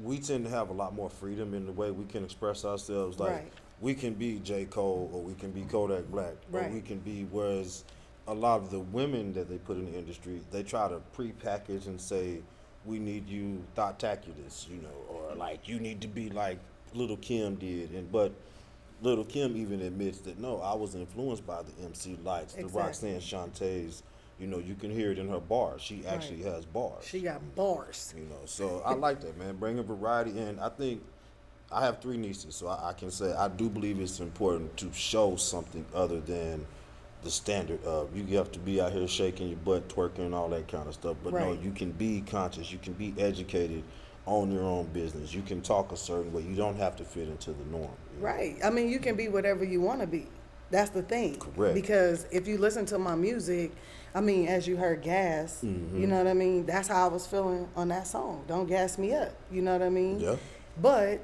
we tend to have a lot more freedom in the way we can express ourselves. Like, we can be J. Cole, or we can be Kodak Black, or we can be, whereas a lot of the women that they put in the industry, they try to pre-package and say, we need you thought-taculous, you know, or like, you need to be like Little Kim did. But Little Kim even admits that, no, I was influenced by the MC Lights, the Roxanne Shantae's. You know, you can hear it in her bars. She actually has bars. She got bars. You know, so I like that, man. Bringing variety in. I think I have 3 nieces, so I can say I do believe it's important to show something other than the standard of you have to be out here shaking your butt, twerking, and all that kind of stuff. But no, you can be conscious. You can be educated, own your own business. You can talk a certain way. You don't have to fit into the norm. You know? Right. I mean, you can be whatever you want to be. That's the thing. Correct. Because if you listen to my music, I mean, as you heard Gas, you know what I mean? That's how I was feeling on that song. Don't gas me up. You know what I mean? Yeah. But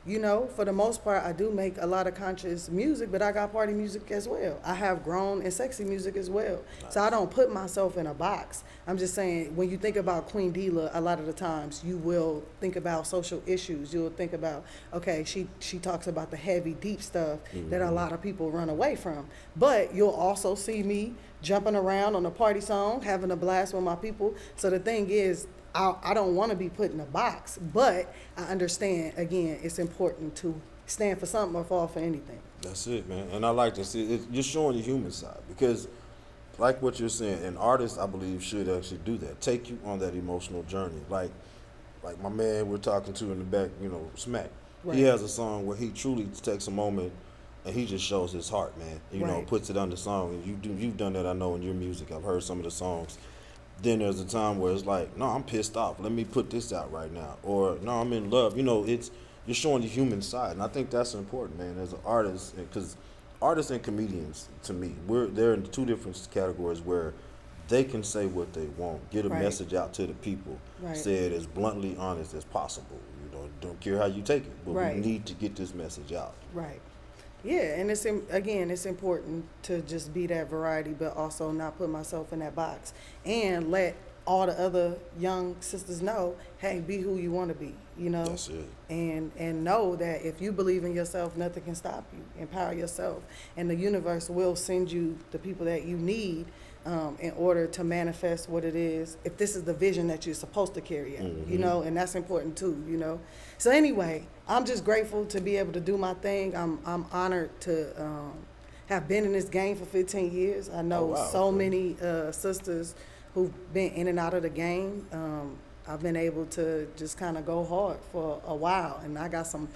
you know, for the most part, I do make a lot of conscious music, but I got party music as well. I have grown and sexy music as well. Nice. So I don't put myself in a box. I'm just saying, when you think about Queen Deelah, a lot of the times you will think about social issues. You'll think about, okay, she talks about the heavy, deep stuff that a lot of people run away from. But you'll also see me jumping around on a party song, having a blast with my people. So the thing is, I don't want to be put in a box, but I understand, again, it's important to stand for something or fall for anything. That's it, man. And I like to see it. You're showing the human side, because like what you're saying, an artist, I believe, should actually do that. Take you on that emotional journey. Like my man we're talking to in the back, you know, Smack. Right. He has a song where he truly takes a moment and he just shows his heart, man. You know, puts it on the song. And you've done that, I know, in your music. I've heard some of the songs. Then there's a time where it's like, no, I'm pissed off. Let me put this out right now. Or, no, I'm in love. You know, you're showing the human side. And I think that's important, man, as an artist. Because artists and comedians, to me, they're in two different categories where they can say what they want, get a message out to the people, say it as bluntly honest as possible. You know, don't care how you take it, but we need to get this message out. Right. Yeah, and it's important to just be that variety, but also not put myself in that box, and let all the other young sisters know, hey, be who you want to be, you know. That's it. And know that if you believe in yourself, nothing can stop you. Empower yourself, and the universe will send you the people that you need in order to manifest what it is, if this is the vision that you're supposed to carry out, you know, and that's important too, you know. So anyway, I'm just grateful to be able to do my thing. I'm honored to have been in this game for 15 years. I know so many sisters who've been in and out of the game. I've been able to just kind of go hard for a while, and I got some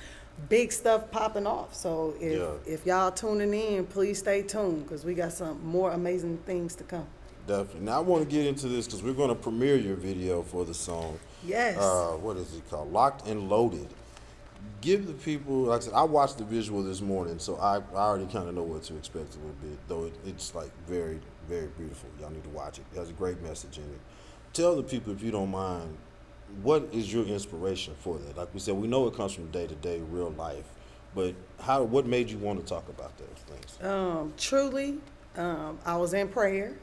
big stuff popping off. So if y'all tuning in, please stay tuned, because we got some more amazing things to come. Definitely. Now I want to get into this because we're going to premiere your video for the song. Yes. What is it called? Locked and Loaded. Give the people, like I said, I watched the visual this morning, so I already kind of know what to expect a little bit, though it's like very, very beautiful. Y'all need to watch it. It has a great message in it. Tell the people, if you don't mind, what is your inspiration for that? Like we said, we know it comes from day-to-day real life, but what made you want to talk about those things? Truly, I was in prayer.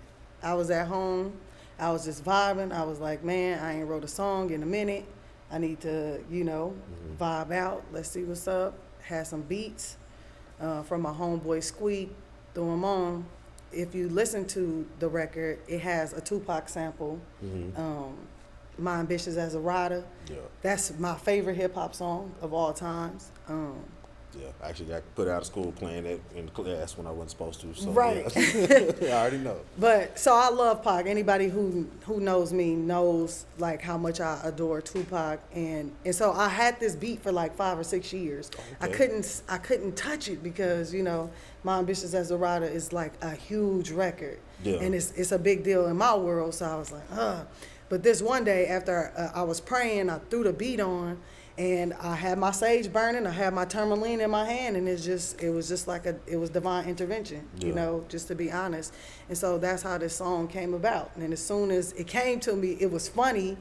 I was at home. I was just vibing. I was like, man, I ain't wrote a song in a minute. I need to, you know, vibe out. Let's see what's up. Had some beats from my homeboy Queeh, threw them on. If you listen to the record, it has a Tupac sample. My Ambitious as a Rider. Yeah. That's my favorite hip hop song of all times. Yeah, actually, I put out of school playing it in class when I wasn't supposed to. So, right. Yeah. I already know. But so I love Pac. Anybody who knows me knows like how much I adore Tupac, and so I had this beat for like 5 or 6 years. Okay. I couldn't touch it because, you know, My Ambitious as a Rider is like a huge record, and it's a big deal in my world. So I was like, But this one day after I was praying, I threw the beat on. And I had my sage burning, I had my tourmaline in my hand, and it was just like it was divine intervention, you know, just to be honest. And so that's how this song came about. And as soon as it came to me, it was funny,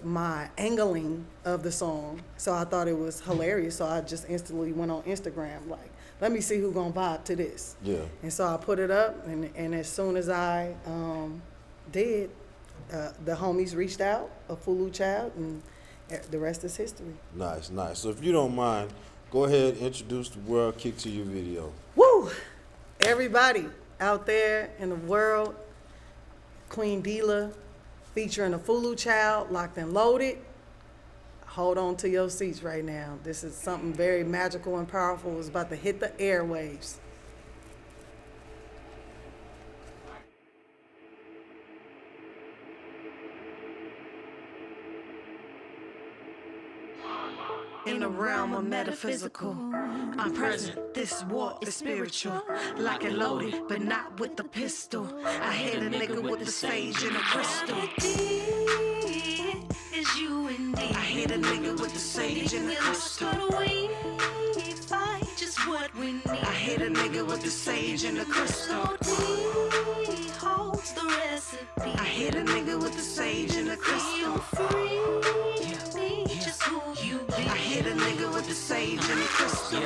my angling of the song. So I thought it was hilarious. So I just instantly went on Instagram, like, let me see who's gonna vibe to this. Yeah. And so I put it up, and as soon as I did, the homies reached out, a Fulu child, and the rest is history. Nice, nice. So if you don't mind, go ahead, introduce the world, kick to your video. Woo! Everybody out there in the world, Queen Deelah featuring a Fulu child, Locked and Loaded. Hold on to your seats right now. This is something very magical and powerful. It's about to hit the airwaves. In the realm of metaphysical, I'm present. This war is spiritual. Lock and loaded, but not with the pistol. I hit a nigga with the sage and a crystal. Is you indeed. I hit a nigga with the sage and the crystal. We fight just what we need. I hit a nigga with the sage and the crystal. Holds the recipe. I hit a nigga with the sage and the crystal. Free, just who you be. I hit a nigga with the sage and the crystal.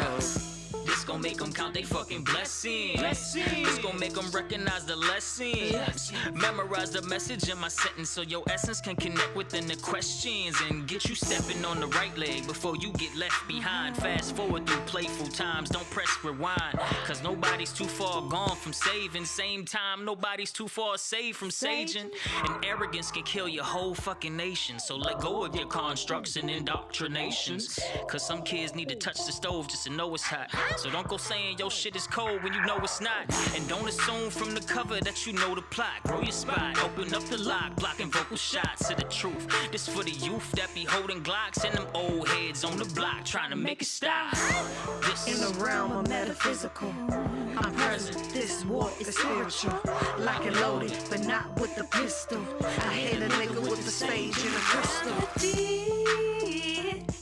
This gon' make them count they fucking blessings. This gon' make them recognize the lessons. Memorize the message in my sentence so your essence can connect within the questions and get you stepping on the right leg before you get left behind. Fast forward through playful times, don't press rewind. Cause nobody's too far gone from saving. Same time, nobody's too far saved from saging. And arrogance can kill your whole fucking nation. So let go of your constructs and indoctrinations. Cause some kids need to touch the stove just to know it's hot. So don't go saying your shit is cold when you know it's not. And don't assume from the cover that you know the plot. Grow your spot, open up the lock, blocking vocal shots to the truth. This for the youth that be holding Glocks and them old heads on the block trying to make it stop. This in the realm of metaphysical, I'm present. This war is spiritual, lock and loaded, but not with the pistol. I hit a nigga with the sage and the crystal.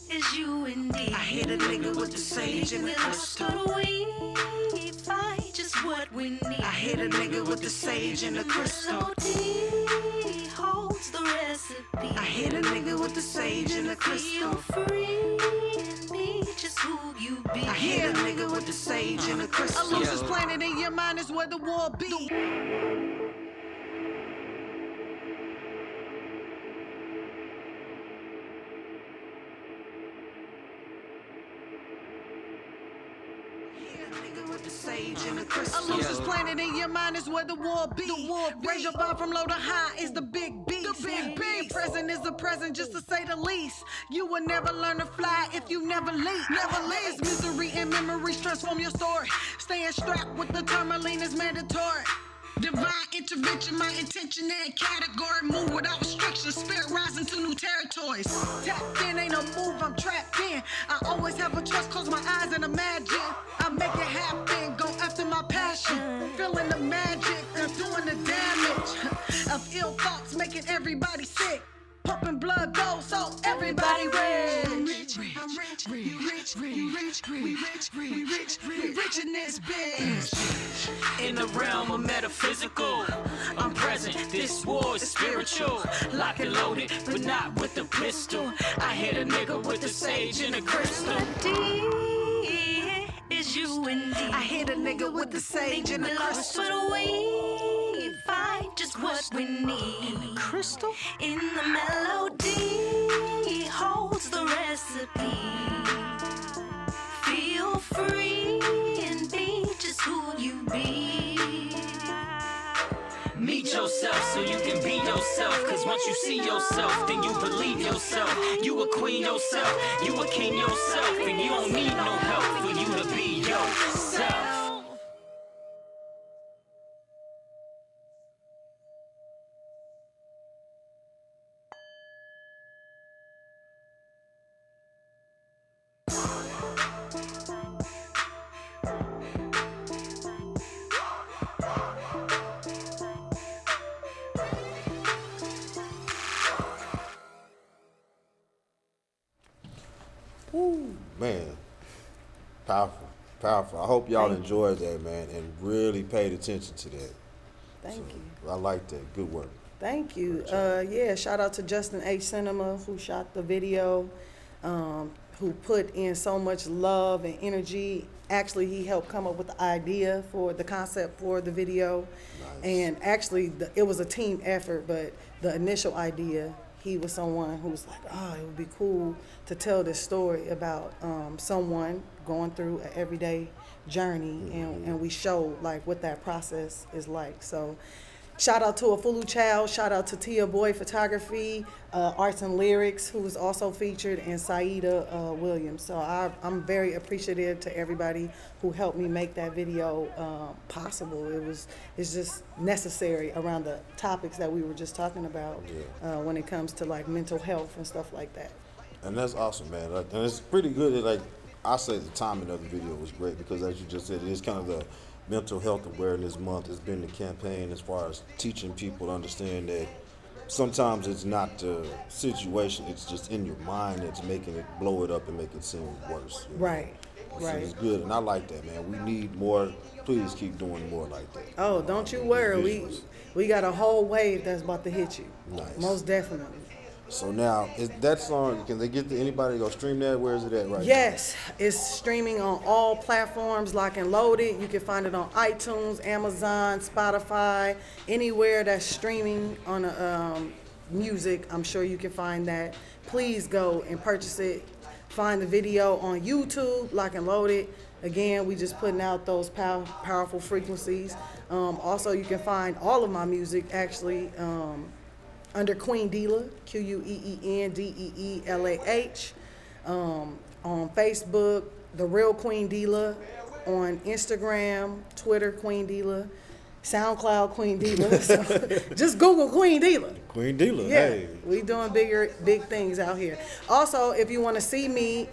Is you indeed. I hit a nigga with the sage and the crystal. We find just what we need. I hit a nigga with the sage and the crystal. Melody holds the recipe. I hit a nigga with the sage and the crystal. Feel free and be just who you be. I hit a nigga with the sage and the crystal. A loser's planet in your mind is where the war be. A loser's planet in your mind is where the war be. Raise your bar from low to high is the big beast. The big beast. Present is the present, just to say the least. You will never learn to fly if you never leap. Never leave. Misery and memories transform your story. Staying strapped with the tourmaline is mandatory. Divine intervention, my intention and category. Move without restriction, spirit rising to new territories. Tapped in, ain't no move, I'm trapped in. I always have a choice, close my eyes and imagine. I make it happen, go after my passion. Feeling the magic, I'm doing the damage. Of ill thoughts, making everybody sick. Pumping blood gold, so everybody rich. I'm rich, rich in this bitch. In the realm of metaphysical, I'm present. This war is spiritual, lock and loaded, but not with the pistol. I hit a nigga with the sage and the crystal. Is you indeed. I hit a nigga with the sage and the crystal. But we find just what we need. In the crystal? In the melody holds the recipe. Feel free and be just who you be. Meet yourself so you can be yourself. Cause once you see yourself, then you believe yourself. You a queen yourself, you a king yourself. And you don't need no help for you to be yourself. Man, powerful, powerful. I hope y'all enjoyed that, man, and really paid attention to that. Thank you. I like that. Good work. Thank you. Yeah, shout out to Justin H. Cinema who shot the video, who put in so much love and energy. Actually, he helped come up with the idea for the concept for the video. Nice. And actually, it was a team effort, but the initial idea, he was someone who was like, oh, it would be cool to tell this story about someone going through an everyday journey, and we show like what that process is like. So shout out to Afulu Child, shout out to Tia Boy Photography, Arts and Lyrics, who was also featured, and Saida Williams. So I'm very appreciative to everybody who helped me make that video possible. It's just necessary around the topics that we were just talking about when it comes to like mental health and stuff like that. And that's awesome, man. Like, and it's pretty good. Like I say, the timing of the video was great because, as you just said, it is kind of the Mental Health Awareness Month. Has been the campaign as far as teaching people to understand that sometimes it's not the situation, it's just in your mind that's making it, blow it up and make it seem worse. You know? Right. So it's good, and I like that, man. We need more. Please keep doing more like that. Oh, don't you worry. We got a whole wave that's about to hit you. Nice. Most definitely. So now, is that song, can they get to anybody to go stream that? Where is it at right Yes, it's streaming on all platforms, lock and loaded. You can find it on iTunes, Amazon, Spotify, anywhere that's streaming on music. I'm sure you can find that. Please go and purchase it. Find the video on YouTube, lock and loaded. Again, we just putting out those powerful frequencies. Also, you can find all of my music actually under Queen Deelah, QueenDeelah, on Facebook, The Real Queen Deelah, on Instagram, Twitter, Queen Deelah, SoundCloud, Queen Deelah. So just Google Queen Deelah. Queen Deelah, Yeah, hey. we doing big things out here. Also, if you want to see me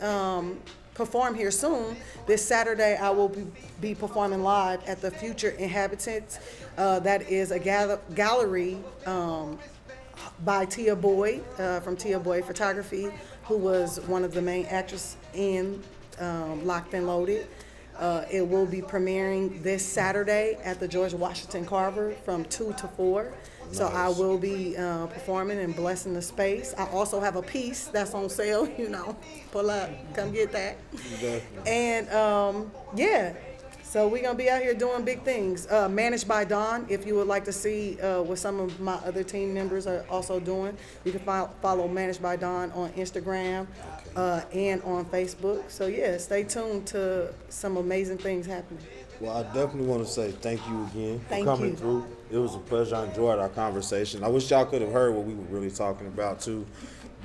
perform here soon, this Saturday I will be performing live at the Future Inhabitants. That is a gallery by Tia Boyd from Tia Boyd Photography, who was one of the main actresses in Locked and Loaded. It will be premiering this Saturday at the George Washington Carver from 2 to 4. So I will be performing and blessing the space. I also have a piece that's on sale, pull up, come get that. Definitely. And yeah, so we're going to be out here doing big things. Managed by Dawn, if you would like to see what some of my other team members are also doing, you can follow Managed by Dawn on Instagram and on Facebook. So yeah, stay tuned to some amazing things happening. Well, I definitely want to say thank you again for Thank coming you. through. It was a pleasure. I enjoyed our conversation. I wish y'all could have heard what we were really talking about too.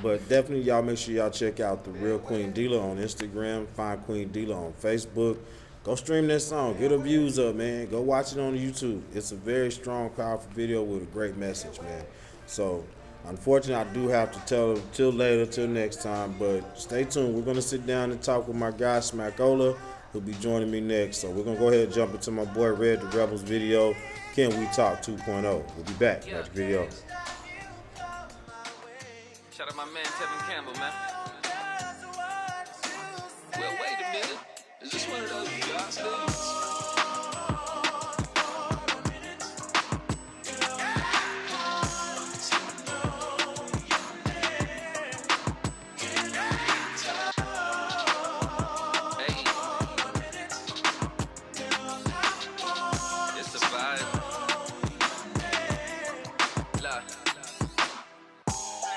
But definitely y'all make sure y'all check out The Real Queen Deelah on Instagram. Find Queen Deelah on Facebook. Go stream that song. Get her views up, man. Go watch it on YouTube. It's a very strong, powerful video with a great message, man. So, unfortunately, I do have to tell her till later, till next time. But stay tuned. We're going to sit down and talk with my guy, Smackola, who'll be joining me next. So, we're going to go ahead and jump into my boy Red the Rebels video, Can We Talk 2.0. We'll be back. Magic Video. Shout out my man Tevin Campbell, man. Well, wait a minute. Is this one of those God things?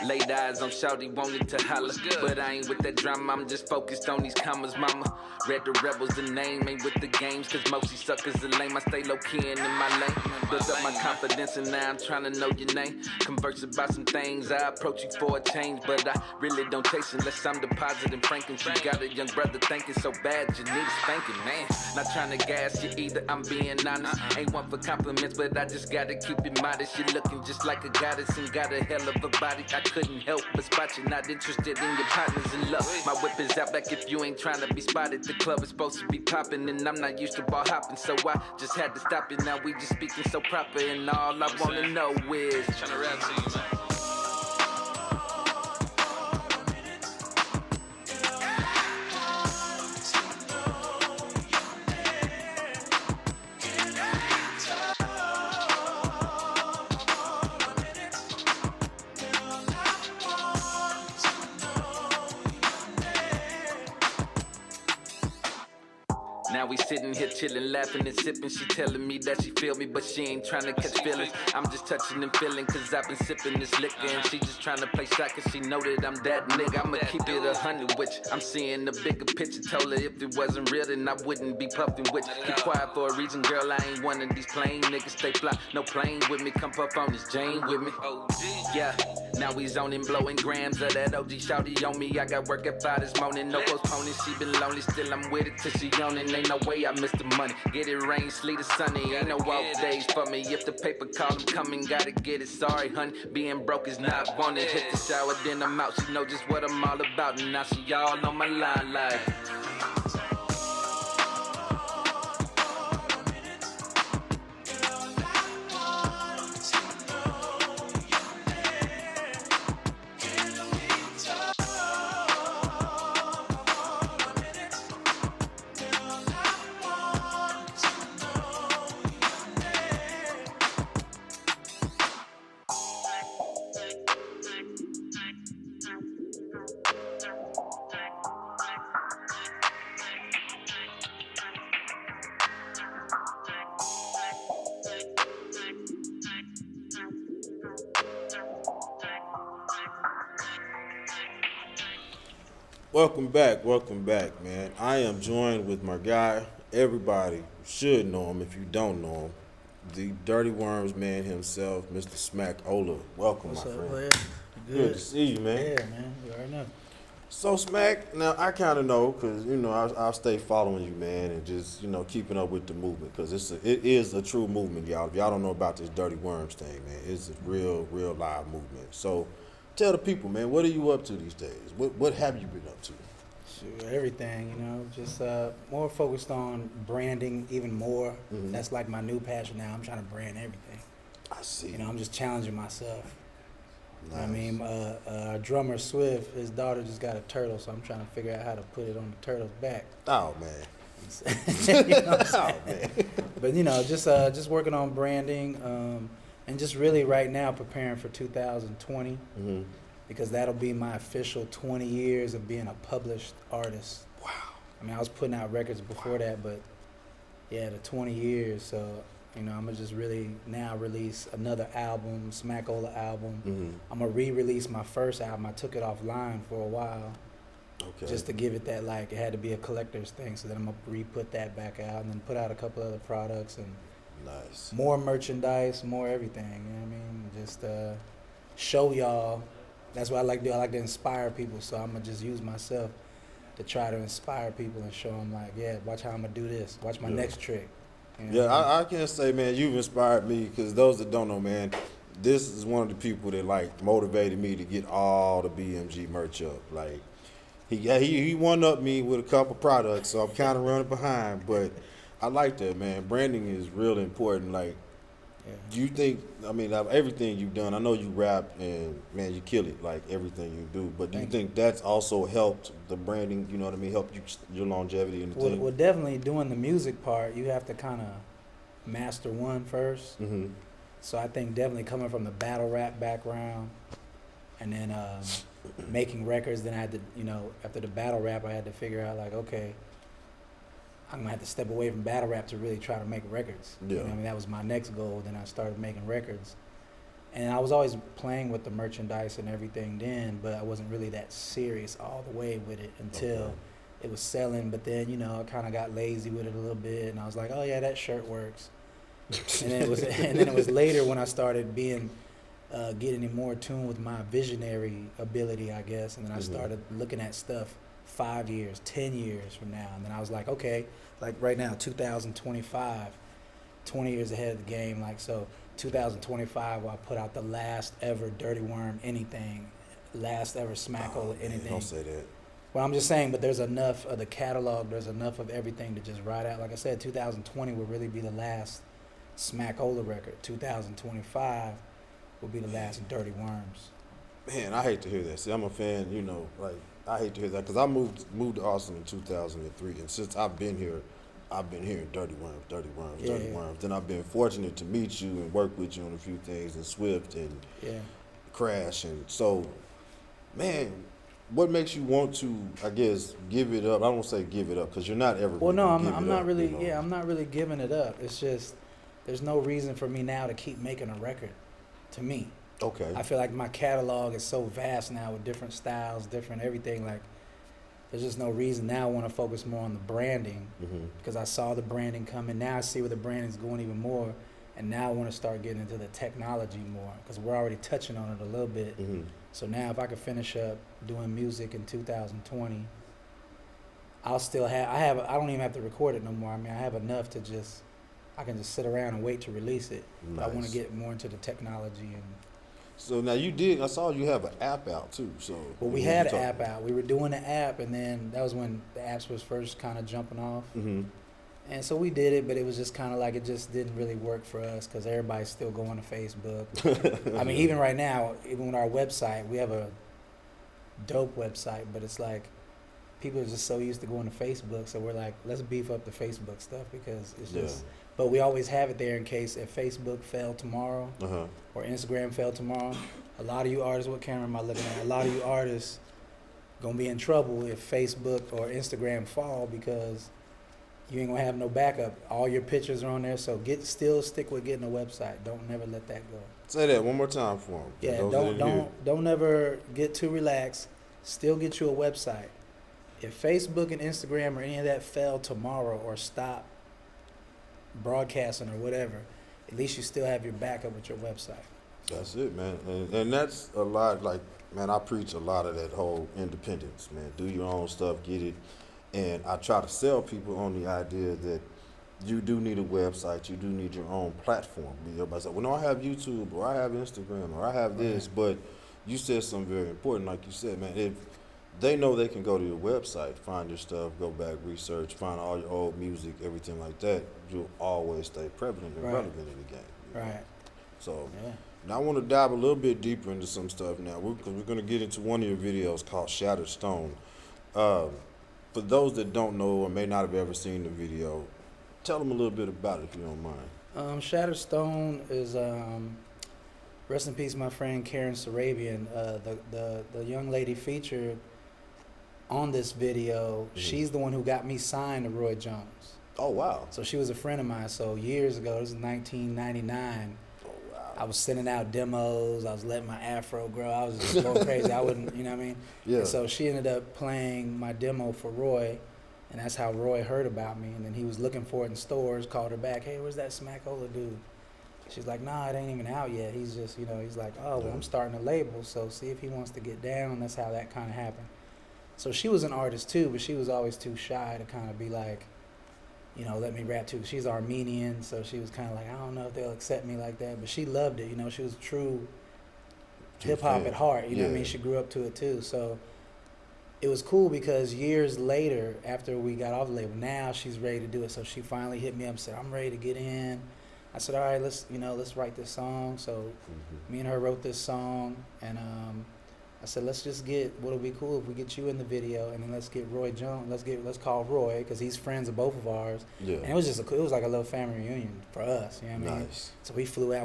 Laid eyes on shawty, wanted to holler, but I ain't with that drama, I'm just focused on these commas, mama. Red the Rebels, the name, ain't with the games, cause most these suckers are lame, I stay low-key and in my lane. Built up my confidence and now I'm trying to know your name. Converse about some things, I approach you for a change, but I really don't chase unless I'm depositing franking. She got a young brother thinking so bad, you need a spanking, man. Not trying to gas you either, I'm being honest. Ain't one for compliments, but I just gotta keep it modest. You looking just like a goddess and got a hell of a body. I couldn't help but spot you, not interested in your partners in love. My whip is out back if you ain't trying to be spotted. The club is supposed to be popping and I'm not used to ball hopping, so I just had to stop it. Now we just speaking so proper and all I wanna know is trying to rap to you, man. Now we sitting here chilling, laughing and sipping. She telling me that she feel me, but she ain't trying to catch feelings. I'm just touching and feeling, cause I've been sipping this liquor. And she just trying to play shot, cause she know that I'm that nigga. I'ma keep it 100 with you. I'm seeing the bigger picture. Told her if it wasn't real, then I wouldn't be puffing with you. Keep quiet for a reason, girl, I ain't one of these plain niggas. Stay fly, no plane with me. Come puff on this Jane with me. Yeah, now we zoning, blowing grams of that OG shawty on me. I got work at 5 this morning, no postponing. She been lonely, still I'm with it till she yawning. Ain't no way I miss the money. Get it rain, sleet or sunny. Ain't no off days for me. If the paper call, I'm coming, gotta get it. Sorry, honey, being broke is not wanted. Hit the shower, then I'm out. She know just what I'm all about, and now she all on my line like. Welcome back, man. I am joined with my guy. Everybody should know him if you don't know him. The Dirty Worms man himself, Mr. Smackola. Welcome, What's my up, friend. player? Good to see you, man. Yeah, man. You already know. So, Smack, now I kind of know because, you know, I'll stay following you, man, and just, you know, keeping up with the movement because it is a true movement, y'all. If y'all don't know about this Dirty Worms thing, man, it's a real live movement. So, tell the people, man, what are you up to these days? What have you been up to? Sure, everything, you know, just more focused on branding even more. Mhm. That's like my new passion now. I'm trying to brand everything. I see. You know, I'm just challenging myself. Nice. I mean, our drummer Swift, his daughter just got a turtle, so I'm trying to figure out how to put it on the turtle's back. Oh, man. You know what I'm Oh, man. But you know, just working on branding, and just really right now preparing for 2020 Mhm. because that'll be my official 20 years of being a published artist. Wow. I mean, I was putting out records before that, but yeah, the 20 years. So you know, I'm gonna just really now release another album, Smackola album. Mhm. I'm gonna re-release my first album. I took it offline for a while. Okay. Just to give it that, like, it had to be a collector's thing. So then I'm gonna re-put that back out and then put out a couple other products and nice. more merchandise, more everything. You know what I mean? Just show y'all. That's what I like to do. I like to inspire people. So I'm gonna just use myself to try to inspire people and show them, like, yeah, watch how I'm gonna do this. Watch my Yeah. next trick. You know Yeah, what I mean? I can say, man, you've inspired me because those that don't know, man, this is one of the people that like motivated me to get all the BMG merch up. Like he one up me with a couple products, so I'm kind of running behind. But I like that, man. Branding is really important. Like, do you think? I mean, out of everything you've done, I know you rap and man, you kill it like everything you do. But do you think that's also helped the branding? You know what I mean? Help you your longevity in the thing. Well, definitely doing the music part, you have to kind of master one first. Mm-hmm. So I think definitely coming from the battle rap background, and then making records. Then I had to, you know, after the battle rap, I had to figure out like, okay, I'm gonna have to step away from battle rap to really try to make records. Yeah. You know what I mean, that was my next goal. Then I started making records, and I was always playing with the merchandise and everything then, but I wasn't really that serious all the way with it until it was selling. But then, you know, I kind of got lazy with it a little bit, and I was like, oh yeah, that shirt works. And then it was later when I started being getting more tuned with my visionary ability, I guess, and then I started looking at stuff 5 years, 10 years from now, and then I was like, okay, like right now, 2025, 20 years ahead of the game, like, so 2025, I'll put out the last ever Dirty Worm anything, last ever Smackola anything. Don't say that. Well, I'm just saying, but there's enough of the catalog, there's enough of everything to just ride out. Like I said, 2020 will really be the last Smackola record. 2025 will be the last Dirty Worms. Man, I hate to hear that. See, I'm a fan, you know, like, I hate to hear that because I moved to Austin in 2003, and since I've been here, I've been hearing Dirty Worms, Dirty Worms, Dirty Worms. Then I've been fortunate to meet you and work with you on a few things, and Swift and Crash, and so, man, what makes you want to, I guess, give it up? I don't say give it up because you're not ever. Well, no, give I'm it not up, really. you know? Yeah, I'm not really giving it up. It's just there's no reason for me now to keep making a record. To me. Okay. I feel like my catalog is so vast now with different styles, different everything. Like, there's just no reason now. I want to focus more on the branding because I saw the branding coming. Now I see where the branding's going even more, and now I want to start getting into the technology more because we're already touching on it a little bit. So now, if I could finish up doing music in 2020, I'll still have. I don't even have to record it no more. I mean, I have enough to just. I can just sit around and wait to release it. But I want to get more into the technology and. So now you did. I saw you have an app out too. So. Well, we had an app out. We were doing the app, and then that was when the apps was first kind of jumping off. And so we did it, but it was just kind of like it just didn't really work for us because everybody's still going to Facebook. I mean, even right now, even with our website, we have a dope website, but it's like people are just so used to going to Facebook, so we're like, let's beef up the Facebook stuff because it's just. But we always have it there in case if Facebook fell tomorrow or Instagram fell tomorrow. A lot of you artists, what camera am I looking at? A lot of you artists gonna be in trouble if Facebook or Instagram fall because you ain't gonna have no backup. All your pictures are on there, so still stick with getting a website. Don't never let that go. Say that one more time for them. Yeah, don't ever get too relaxed. Still get you a website. if Facebook and Instagram or any of that fell tomorrow or stop broadcasting or whatever, at least you still have your backup with your website. That's it, man. And that's a lot, like, man, I preach a lot of that whole independence, man. Do your own stuff, get it. And I try to sell people on the idea that you do need a website, you do need your own platform. Everybody's like, well, no, I have YouTube, or I have Instagram, or I have this, but you said something very important, like you said, man. If they know they can go to your website, find your stuff, go back, research, find all your old music, everything like that, you'll always stay prevalent and relevant in the game. Right. So now I want to dive a little bit deeper into some stuff now, because we're going to get into one of your videos called Shattered Stone. For those that don't know or may not have ever seen the video, tell them a little bit about it if you don't mind. Shattered Stone is, rest in peace, my friend Karen Sarabian, the young lady featured on this video. She's the one who got me signed to Roy Jones. Oh, wow. So she was a friend of mine. So years ago, this is 1999. Oh, wow. I was sending out demos. I was letting my afro grow. I was just going crazy. I wouldn't, you know what I mean? Yeah. And so she ended up playing my demo for Roy, and that's how Roy heard about me. And then he was looking for it in stores, called her back, hey, where's that Smackola dude? She's like, nah, it ain't even out yet. He's just, you know, he's like, oh, well, I'm starting a label, so see if he wants to get down. That's how that kind of happened. So she was an artist too, but she was always too shy to kind of be like, you know, let me rap too. She's Armenian, so she was kind of like, I don't know if they'll accept me like that. But she loved it, you know. She was true hip-hop at heart, you know what I mean? She grew up to it too. So it was cool because years later, after we got off the label, now she's ready to do it. So she finally hit me up and said, I'm ready to get in. I said, all right, let's write this song. So me and her wrote this song, and I said, let's just what'll be cool if we get you in the video, and then let's get Roy Jones. Let's call Roy, because he's friends of both of ours. Yeah. And it was it was like a little family reunion for us. You know what I mean? Nice. So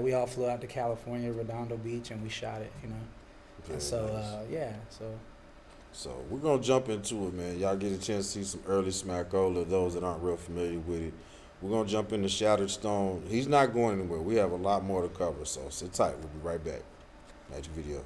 we all flew out to California, Redondo Beach, and we shot it. You know. Very and so nice. So we're gonna jump into it, man. Y'all get a chance to see some early Smackola. Those that aren't real familiar with it, we're gonna jump into Shattered Stone. He's not going anywhere. We have a lot more to cover, so sit tight. We'll be right back. Magic Video.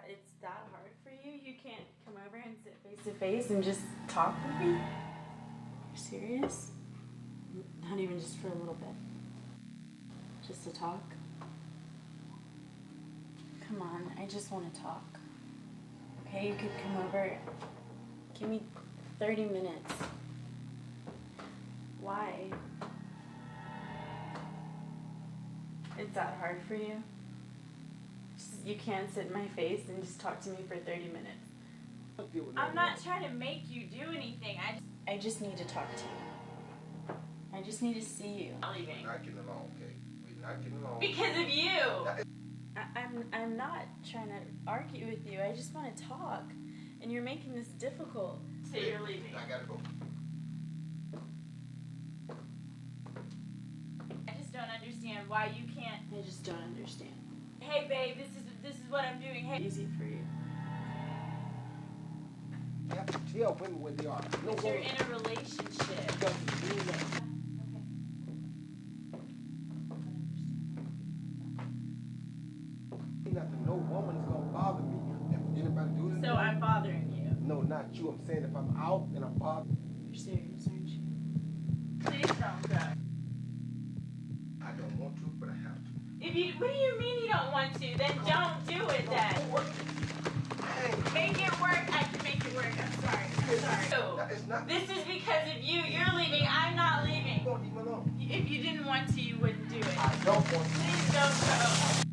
It's that hard for you? You can't come over and sit face to face and just talk with me? You're serious? Not even just for a little bit. Just to talk? Come on, I just want to talk. Okay, you could come over. Give me 30 minutes. Why? It's that hard for you? You can't sit in my face and just talk to me for 30 minutes. I'm not trying to make you do anything. I just need to talk to you. I just need to see you. We're not getting along, okay? We're not getting along. Because of you. I'm not trying to argue with you. I just want to talk. And you're making this difficult. So you're leaving. I gotta go. I just don't understand why you can't. I just don't understand. Hey babe, this is what I'm doing. Hey, easy for you. You have to tell women where they are. Because you're in a relationship. Nothing. No woman is gonna bother me. If anybody do this. So I'm bothering you. No, not you. I'm saying if I'm out and I'm bothered. You're serious, aren't you? Please don't go. I don't want to, but I have to. What do you mean you don't want to? Then don't do it then. Make it work. I can make it work. I'm sorry. This is because of you. You're leaving. I'm not leaving. If you didn't want to, you wouldn't do it. I don't want to. Please don't go.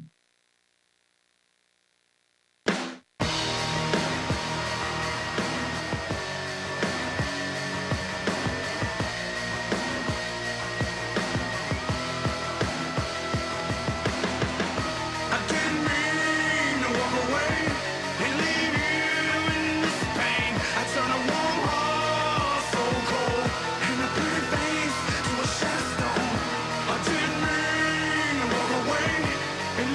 And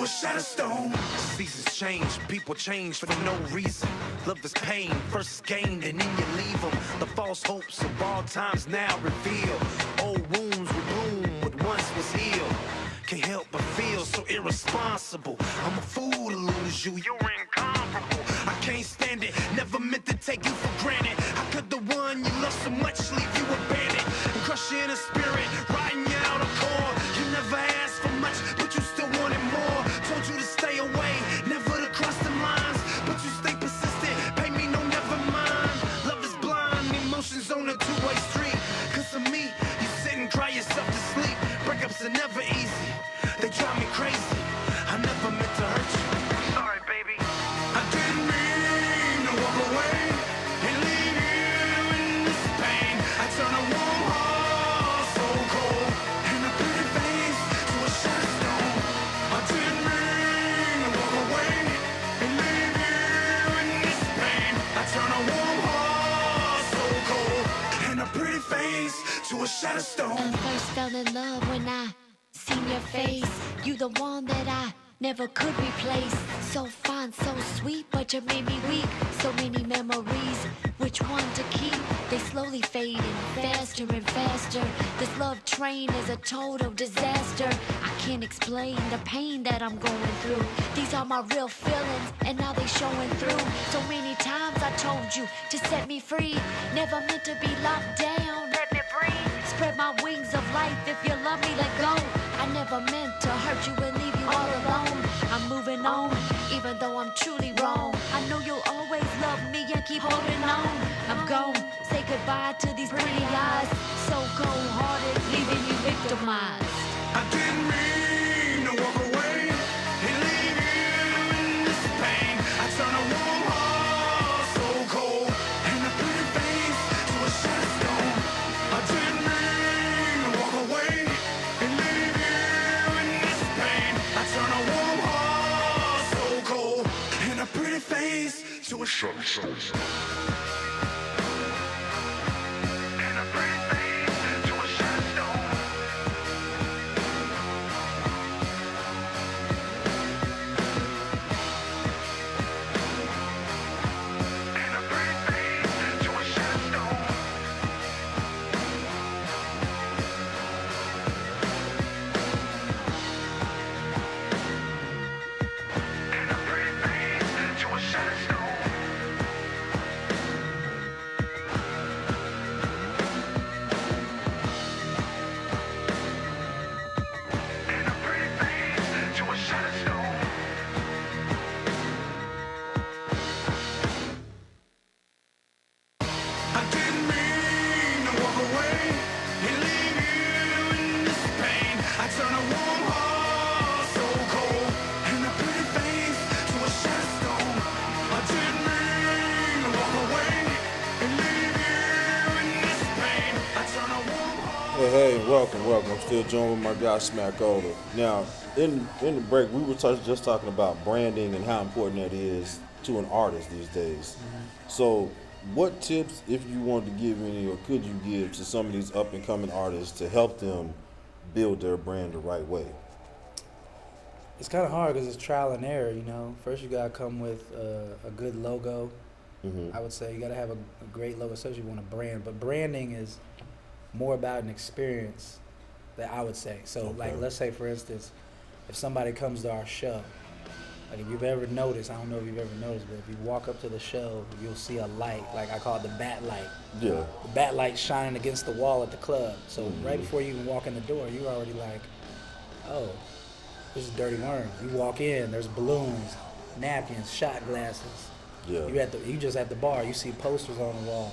to a shattered stone. Seasons change, people change for no reason. Love is pain, first is gained and then you leave them. The false hopes of all times now reveal. Old wounds will bloom what once was healed. Can't help but feel so irresponsible. I'm a fool to lose you, you're incomparable. I can't stand it, never meant to take you for granted. How could the one you love so much leave you abandoned? And crush you in a spirit, riding you out a core. You never asked for much, but you still wanted more. Told you to stay away, never to cross the lines. But you stay persistent, pay me no never mind. Love is blind, emotions on a two-way street. Cause of me, you sit and cry yourself to sleep. Breakups are never easy, they drive me crazy. I never meant to hurt you. Sorry, baby. I didn't mean to walk away and leave you in this pain. I turn a warm heart so cold and a pretty face to a shattered stone. I didn't mean to walk away and leave you in this pain. I turn a warm heart so cold and a pretty face to a shattered stone. I first fell in love when I seen your face. You the one that I never could replace. So fine, so sweet, but you made me weak. So many memories, which one to keep? They slowly fading, faster and faster. This love train is a total disaster. I can't explain the pain that I'm going through. These are my real feelings, and now they showing through. So many times I told you to set me free. Never meant to be locked down, let me breathe. Spread my wings of life, if you love me, let go. I never meant to hurt you and leave you all alone. I'm moving on, even though I'm truly wrong. I know you'll always love me and keep holding on. I'm gone, say goodbye to these pretty eyes. So cold-hearted, leaving you victimized. I didn't mean to walk away and leave you in this pain. I turn a warm heart so cold and a pretty face to a shattered stone. I didn't mean to walk away and leave you in this pain. I turn a warm heart so cold and a pretty face to a shattered stone. Hey, welcome. I'm still joined with my guy Smackola. Now, in the break, we were just talking about branding and how important that is to an artist these days. So, what tips, if you wanted to give any, or could you give to some of these up-and-coming artists to help them build their brand the right way? It's kind of hard because it's trial and error, you know. First, you got to come with a good logo. I would say you got to have a great logo, especially if you want a brand. But branding is more about an experience, that I would say. So, like, let's say, for instance, if somebody comes to our show, like, if you've ever noticed, I don't know if you've ever noticed, but if you walk up to the show, you'll see a light, like I call it the bat light. Yeah. The bat light shining against the wall at the club. So right before you even walk in the door, you're already like, oh, this is Dirty Worms. You walk in, there's balloons, napkins, shot glasses. Yeah. You just at the bar, you see posters on the wall.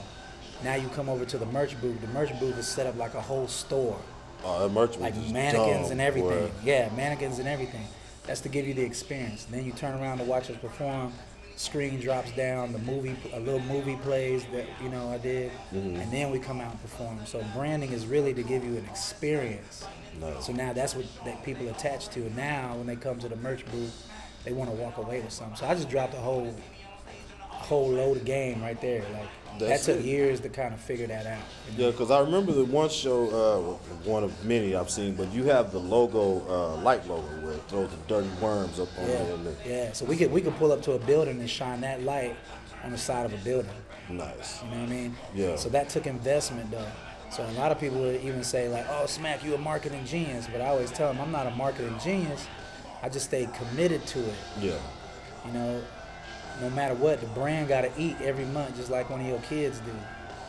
Now you come over to the merch booth. The merch booth is set up like a whole store. Oh, that merch booth like is mannequins and everything. Boy. Yeah, mannequins and everything. That's to give you the experience. And then you turn around to watch us perform. Screen drops down. A little movie plays that I did, and then we come out and perform. So branding is really to give you an experience. No. So now that's what that people attach to. And now when they come to the merch booth, they want to walk away with something. So I just dropped a whole load of game right there. Like, that took years to kind of figure that out. You know? Yeah, because I remember the one show, one of many I've seen, but you have the logo, light logo, where it throws the dirty worms up on there. Yeah, so we could pull up to a building and shine that light on the side of a building. Nice. You know what I mean? Yeah. So that took investment, though. So a lot of people would even say, like, oh, Smack, you a marketing genius. But I always tell them, I'm not a marketing genius. I just stay committed to it. Yeah. You know, no matter what, the brand got to eat every month, just like one of your kids do.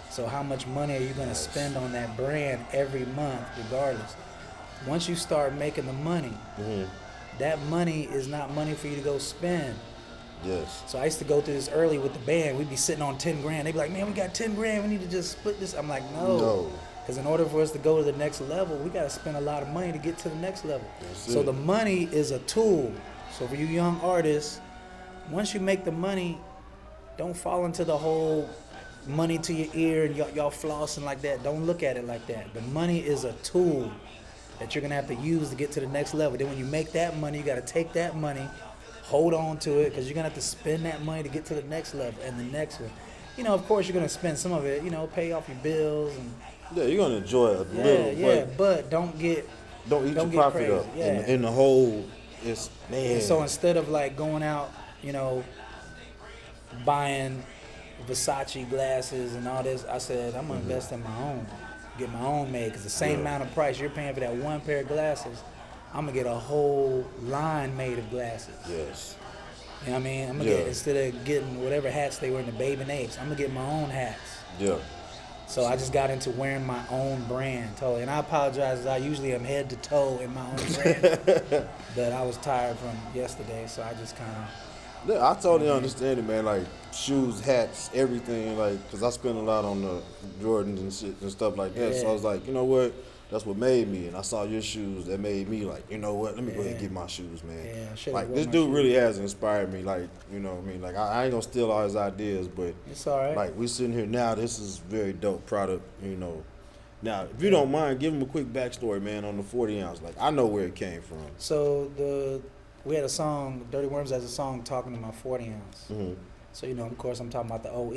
So how much money are you going to spend on that brand every month, regardless? Once you start making the money, that money is not money for you to go spend. Yes. So I used to go through this early with the band. We'd be sitting on 10 grand. They'd be like, man, we got 10 grand. We need to just split this. I'm like, no. Because in order for us to go to the next level, we got to spend a lot of money to get to the next level. So the money is a tool. So for you young artists, once you make the money, don't fall into the whole money to your ear and y'all flossing like that. Don't look at it like that. The money is a tool that you're going to have to use to get to the next level. Then when you make that money, you got to take that money, hold on to it, because you're going to have to spend that money to get to the next level and the next one. You know, of course, you're going to spend some of it, you know, pay off your bills. And yeah, you're going to enjoy it a little. Yeah, but don't eat your profit up. Yeah. In the whole, it's, man. And so instead of like going out, you know, buying Versace glasses and all this, I said, I'm going to invest in my own, get my own made, because the same amount of price you're paying for that one pair of glasses, I'm going to get a whole line made of glasses. Yes. You know what I mean? I'm going to get, instead of getting whatever hats they were in the Babe and Apes, I'm going to get my own hats. Yeah. So I just got into wearing my own brand, totally. And I apologize, I usually am head to toe in my own brand. But I was tired from yesterday, so I just kind of... Yeah, I totally understand it, man. Like shoes, hats, everything. Like, cause I spend a lot on the Jordans and shit and stuff like that. So I was like, you know what? That's what made me. And I saw your shoes that made me like, you know what? Let me go ahead and get my shoes, man. Yeah, like this dude really has inspired me. Like, you know what I mean? Like I ain't gonna steal all his ideas, but it's all right. Like we sitting here now. This is very dope product. You know. Now, if you don't mind, give him a quick backstory, man, on the 40 ounce. Like I know where it came from. So we had a song, Dirty Worms has a song talking to my 40 ounce. Mm-hmm. So, you know, of course, I'm talking about the OE,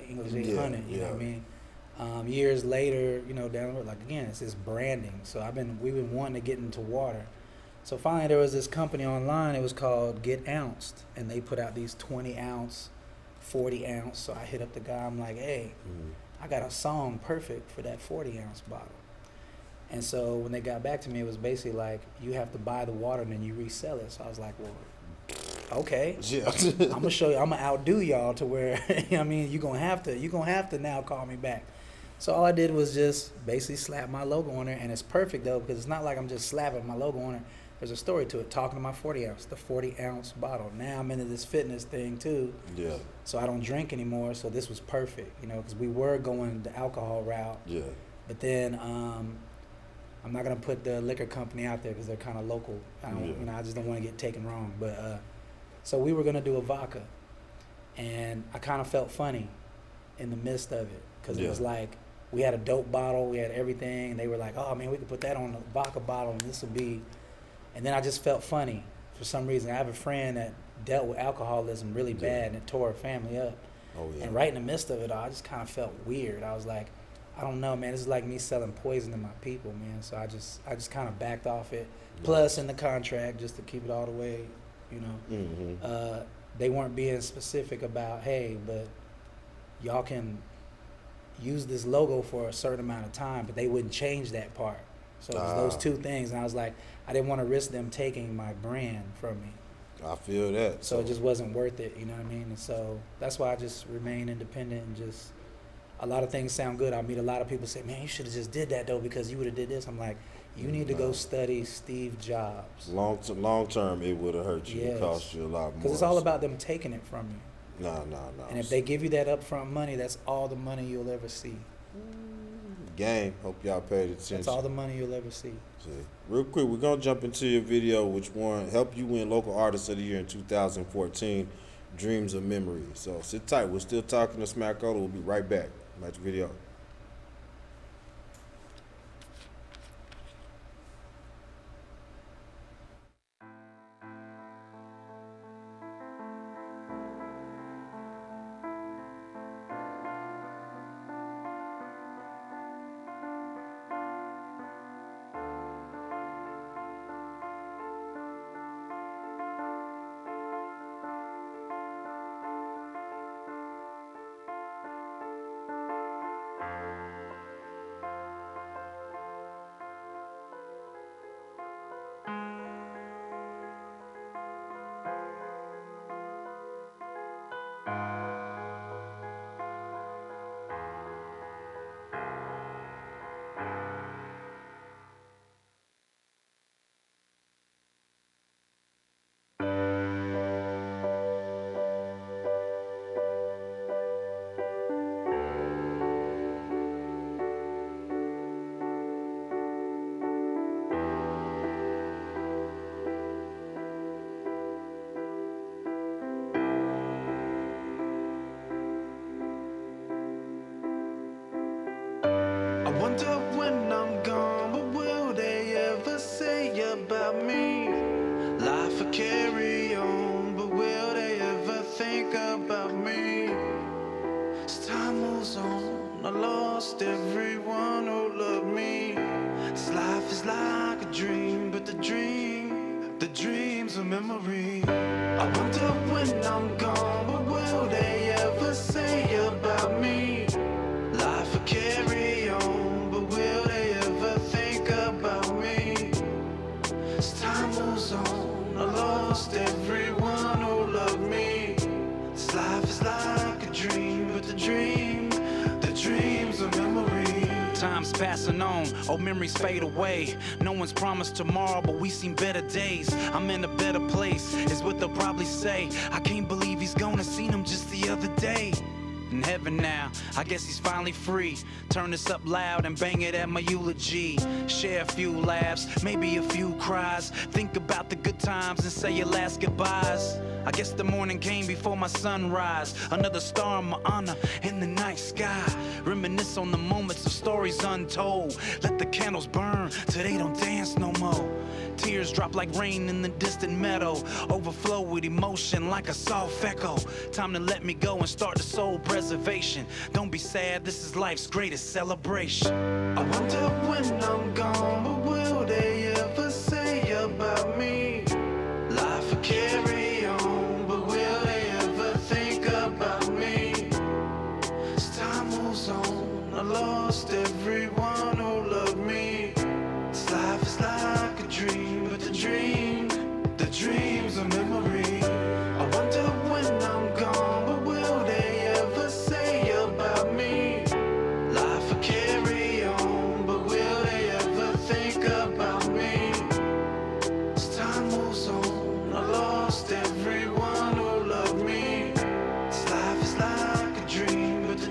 English 800, you know what I mean? Years later, you know, down the road, like, again, it's this branding. So we've been wanting to get into water. So finally there was this company online, it was called Get Ounced, and they put out these 20 ounce, 40 ounce. So I hit up the guy, I'm like, hey, I got a song perfect for that 40 ounce bottle. And so when they got back to me, it was basically like, you have to buy the water and then you resell it. So I was like, well, okay. Yeah. I'm gonna show you, I'm gonna outdo y'all to where, you know what I mean, you're gonna have to now call me back. So all I did was just basically slap my logo on there, and it's perfect though, because it's not like I'm just slapping my logo on it. There's a story to it, talking to my 40 ounce, the 40 ounce bottle. Now I'm into this fitness thing too. Yeah. So I don't drink anymore, so this was perfect, you know, because we were going the alcohol route. Yeah. But then, I'm not gonna put the liquor company out there because they're kind of local. You know, I just don't want to get taken wrong. But so we were gonna do a vodka, and I kind of felt funny in the midst of it because it was like we had a dope bottle, we had everything, and they were like, "Oh man, we could put that on the vodka bottle, and this will be." And then I just felt funny for some reason. I have a friend that dealt with alcoholism really bad, and it tore her family up. Oh yeah. And right in the midst of it all, I just kind of felt weird. I was like, I don't know, man. This is like me selling poison to my people, man. So I just kind of backed off it. Plus, in the contract, just to keep it all the way, you know, they weren't being specific about, hey, but y'all can use this logo for a certain amount of time, but they wouldn't change that part. So it was those two things, and I was like, I didn't want to risk them taking my brand from me. I feel that. So it just wasn't worth it, you know what I mean? And so that's why I just remain independent and just. A lot of things sound good. I meet a lot of people say, man, you should have just did that though because you would have did this. I'm like, you need to go study Steve Jobs. Long term, it would have hurt you. It cost you a lot more. Because it's all about them taking it from you. No. And if they give you that upfront money, that's all the money you'll ever see. Game. Hope y'all paid attention. That's all the money you'll ever see. Real quick, we're going to jump into your video, which won Help You Win Local Artist of the Year in 2014, Dreams of Memory. So sit tight. We're still talking to Smackola. We'll be right back. Magic Video. wonder when I'm gone, what will they ever say about me? Life will carry on, but will they ever think about me? As time moves on, I lost everyone who loved me. This life is like a dream, but the dream's a memory. I wonder when I'm gone, what will they ever say about me? Life will carry on, but will they ever think about me? As time moves on, I lost everyone who loved me. This life is like a dream, but the dream's a memory. Time's passing on, old memories fade away. No one's promised tomorrow, but we seen better days. I'm in a better place, is what they'll probably say. I can't believe he's gone, I seen him just the other day. In heaven now, I guess he's finally free. Turn this up loud and bang it at my eulogy. Share a few laughs, maybe a few cries. Think about the good times and say your last goodbyes. I guess the morning came before my sunrise. Another star in my honor in the night sky. Reminisce on the moments of stories untold. Let the candles burn till they don't dance no more. Tears drop like rain in the distant meadow. Overflow with emotion like a soft echo. Time to let me go and start the soul preservation. Don't be sad, this is life's greatest celebration. I wonder when I'm gone, what will they ever say about me? Life will carry on, but will they ever think about me? As time moves on, I lost everyone who loved me. This life is like a dream, but the dream's a memory. I wonder when I'm gone, what will they ever say about me? Life will carry on, but will they ever think about me? As time moves on, I lost everyone who loved me. This life is like a dream, but the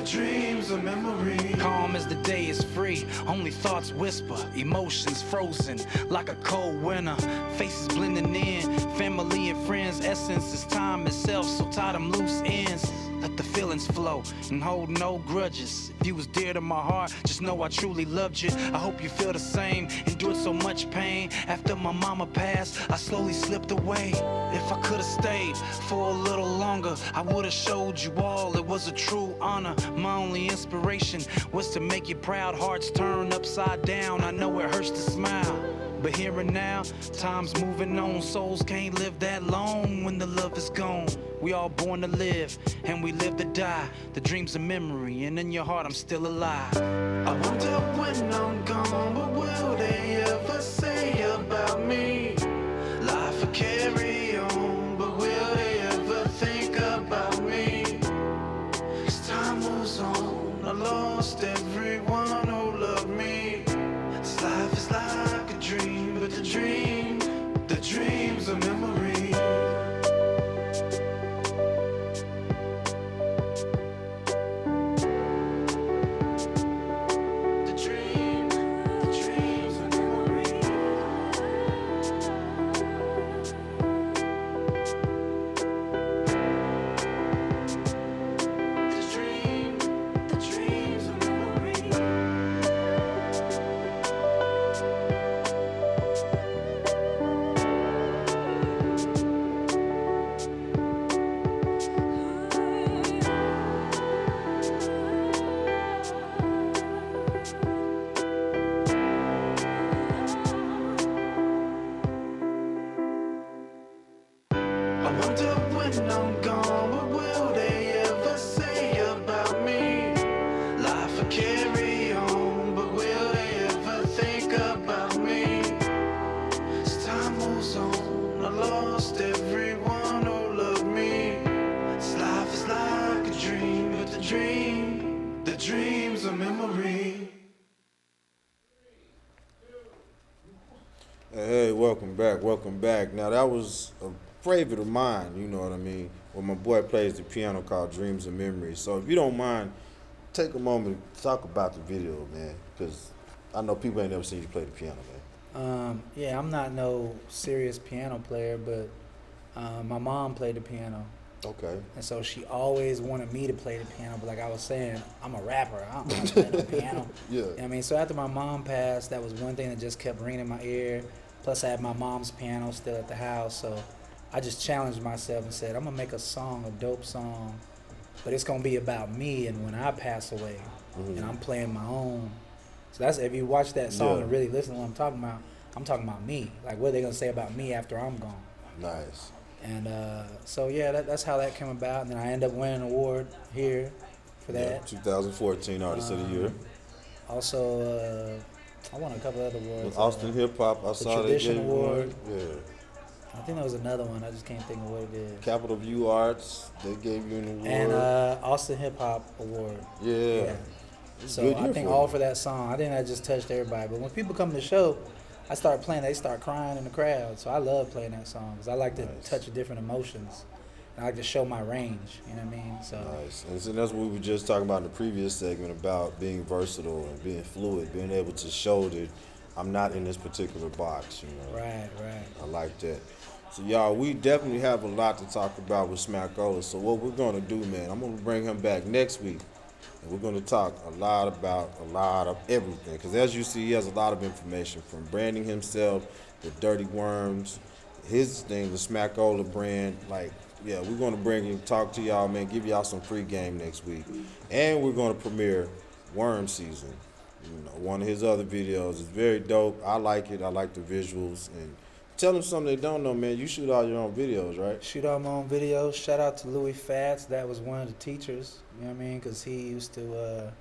dream's a memory. Calm as the day is free, only thoughts whisper, emotions frozen like a cold winter. Faces blending in, family and friends, essence is time itself, so tie them loose ends. Let the feelings flow and hold no grudges. If you was dear to my heart, just know I truly loved you. I hope you feel the same. Endured so much pain. After my mama passed, I slowly slipped away. If I could've stayed for a little longer, I would've showed you all it was a true honor. My only inspiration was to make you proud. Hearts turn upside down. I know it hurts to smile, but here and now, time's moving on. Souls can't live that long when the love is gone. We all born to live, and we live to die. The dream's a memory, and in your heart I'm still alive. I wonder when I'm gone, what will they ever say about me? Life will carry on, but will they ever think about me? As time moves on, I lost everyone who loved me. This life is like a dream, but the dream's a memory. I wonder when I'm gone, what will they ever say about me? Life will carry on, but will they ever think about me? As time moves on, I lost everyone who loved me. This life is like a dream, but the dream's a memory. Hey, welcome back. Now that was a favorite of mine, you know what I mean, where my boy plays the piano called Dreams and Memories. So if you don't mind, take a moment to talk about the video, man, because I know people ain't never seen you play the piano, man. Yeah, I'm not no serious piano player, but my mom played the piano, Okay. And so she always wanted me to play the piano, but like I was saying, I'm a rapper. I don't know how to play the piano. Yeah. You know what I mean? So after my mom passed, that was one thing that just kept ringing in my ear. Plus I had my mom's piano still at the house, so I just challenged myself and said, I'm gonna make a song, a dope song, but it's gonna be about me and when I pass away, and I'm playing my own. So that's, if you watch that song and really listen to what I'm talking about me. Like, what are they gonna say about me after I'm gone? Nice. And so yeah, that's how that came about. And then I ended up winning an award here for that. 2014 Artist of the Year. Also, I won a couple other awards. With Austin Hip Hop, I saw they gave you Award. one. Yeah. I think there was another one. I just can't think of what it is. Capital View Arts, they gave you an award. And Austin Hip Hop Award. Yeah. So I think all for that song. I think that just touched everybody. But when people come to the show, I start playing, they start crying in the crowd. So I love playing that song because I like to touch different emotions. And I like to show my range, you know what I mean? So nice. And so that's what we were just talking about in the previous segment about being versatile and being fluid, being able to show that I'm not in this particular box, you know. Right. I like that. So y'all, we definitely have a lot to talk about with Smackola. So what we're gonna do, man, I'm gonna bring him back next week. And we're going to talk a lot about a lot of everything. Because as you see, he has a lot of information from branding himself, the Dirty Worms, his thing, the Smackola brand. Like, yeah, we're going to bring him, talk to y'all, man, give y'all some free game next week. And we're going to premiere Worm Season. You know, one of his other videos is very dope. I like it. I like the visuals. And tell them something they don't know, man. You shoot all your own videos, right? Shoot all my own videos. Shout out to Louis Fats. That was one of the teachers. You know what I mean? Because he used to,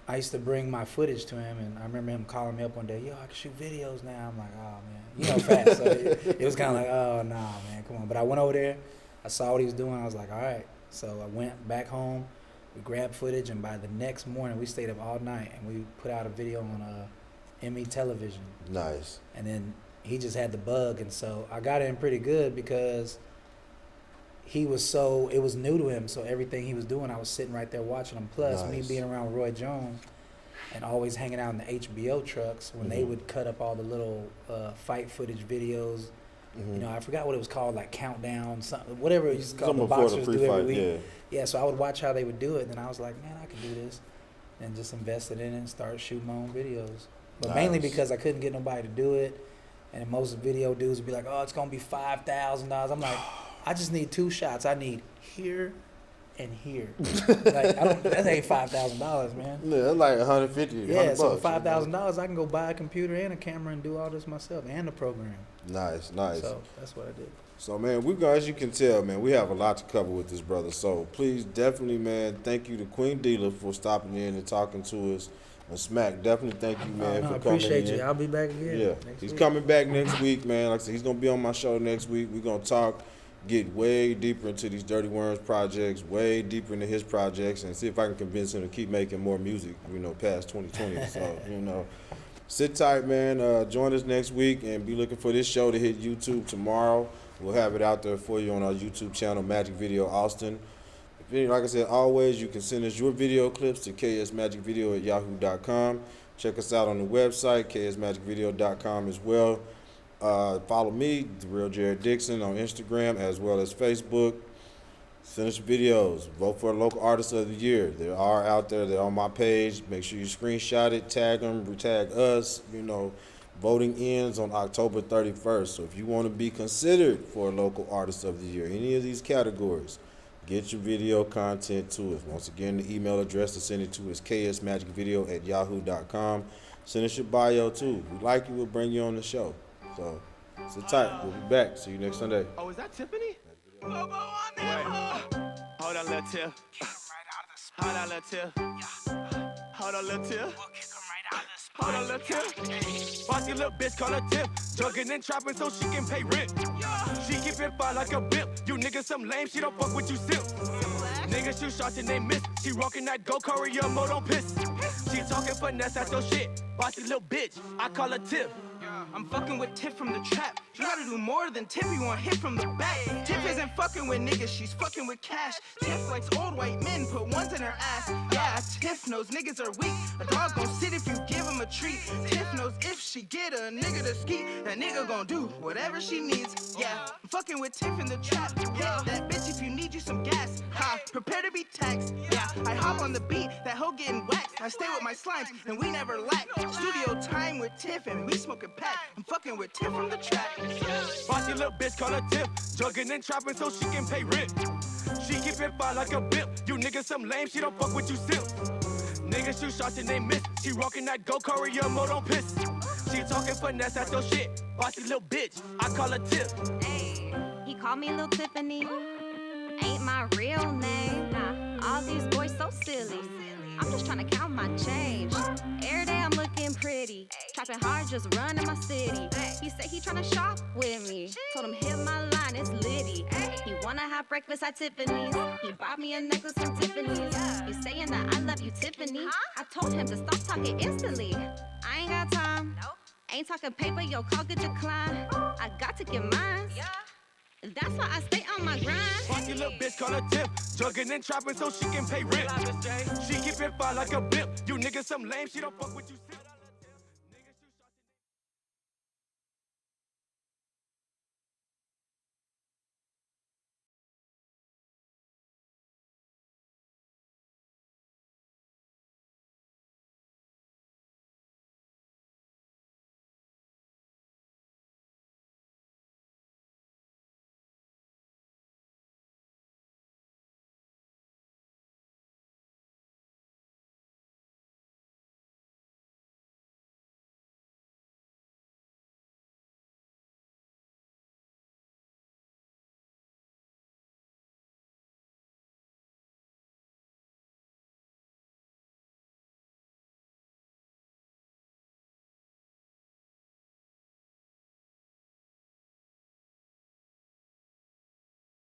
I used to bring my footage to him, and I remember him calling me up one day, yo, I can shoot videos now. I'm like, oh, man. You know Fats, so it was kind of like, oh, nah, man, come on. But I went over there. I saw what he was doing. I was like, all right. So I went back home. We grabbed footage, and by the next morning, we stayed up all night, and we put out a video on ME television. Nice. And then he just had the bug, and so I got in pretty good because it was new to him, so everything he was doing, I was sitting right there watching him. Plus, me being around Roy Jones and always hanging out in the HBO trucks when they would cut up all the little fight footage videos. You know, I forgot what it was called, like Countdown, something, whatever it used to call the boxers do every week. Yeah, so I would watch how they would do it, and then I was like, man, I can do this. And just invested in it and started shooting my own videos. But mainly because I couldn't get nobody to do it. And most video dudes would be like, oh, it's going to be $5,000. I'm like, I just need 2 shots. I need here and here. Like, that ain't $5,000, man. Yeah, that's like $150. Yeah, so $5,000, I can go buy a computer and a camera and do all this myself and the program. Nice. So that's what I did. So, man, we as you can tell, man, we have a lot to cover with this brother. So please, definitely, man, thank you to Queen Deelah for stopping in and talking to us. And Smack, definitely thank you, man, for coming in. I appreciate you. I'll be back again. Yeah, he's coming back next week, man. Like I said, he's going to be on my show next week. We're going to talk, get way deeper into these Dirty Worms projects, way deeper into his projects, and see if I can convince him to keep making more music, you know, past 2020. So, you know, sit tight, man. Join us next week and be looking for this show to hit YouTube tomorrow. We'll have it out there for you on our YouTube channel, Magic Video Austin. Like I said, always, you can send us your video clips to KSMagicVideo@yahoo.com. Check us out on the website, KSMagicVideo.com as well. Follow me, The Real Jared Dixon, on Instagram as well as Facebook. Send us videos. Vote for a local artist of the year. They are out there. They're on my page. Make sure you screenshot it, tag them, tag us. You know, voting ends on October 31st. So if you want to be considered for a local artist of the year, any of these categories, get your video content to us. Once again, the email address to send it to is ksmagicvideo@yahoo.com. Send us your bio too. If we like you, we'll bring you on the show. So sit tight. We'll be back. See you next Sunday. Oh, is that Tiffany? Hold on, little Tiff. Hold on, little Tiff. Hold on, little Tiff. Hold on, little Tiff. Bossy little bitch call her Tiff. Jugging and trapping so she can pay rent. She keep it fine like a bip. You niggas some lame, she don't fuck with you simp. Niggas shoot shots and they miss. She rockin' that go career mode on piss. She talking finesse, that's your shit. Bossy little bitch, I call her Tiff. I'm fucking with Tiff from the trap. You gotta do more than Tiff, you want hit from the back. Tiff isn't fucking with niggas, she's fucking with cash. Tiff likes old white men, put ones in her ass. Yeah, Tiff knows niggas are weak. A dog gon' sit if you give him a treat. Tiff knows if she get a nigga to ski, that nigga gon' do whatever she needs. Yeah, I'm fucking with Tiff in the trap. Yeah, that bitch if you need you some gas. Ha, prepare to be taxed. Yeah, I hop on the beat, that hoe getting waxed. I stay with my slimes, and we never lack. Studio time with Tiff, and we smoking pack. I'm fucking with Tiff from the trap. Bossy little bitch call her Tiff, jugging and trapping so she can pay rent. She keep it fine like a bimp. You niggas some lame, she don't fuck with you simps. Niggas shoot shots and they miss. She rockin' that go career mode on piss. She talking finesse at your shit. Bossy little bitch, I call her Tiff. Hey, he called me Lil Tiffany. Ain't my real name. All these boys so silly. I'm just tryna count my change. Every day I'm looking pretty. Trapping hard, just running my city. He said he tryna shop with me. Told him hit my line, it's litty. He wanna have breakfast at Tiffany's. He bought me a necklace from Tiffany's. He's saying that I love you, Tiffany. I told him to stop talking instantly. I ain't got time. Ain't talking paper, your call get declined. I got to get mine. That's why I stay on my grind. Bossy little bitch call her Tiff, jugging and trapping so she can pay rent. She keep it fine like a bimp. You niggas some lame, she don't fuck with you.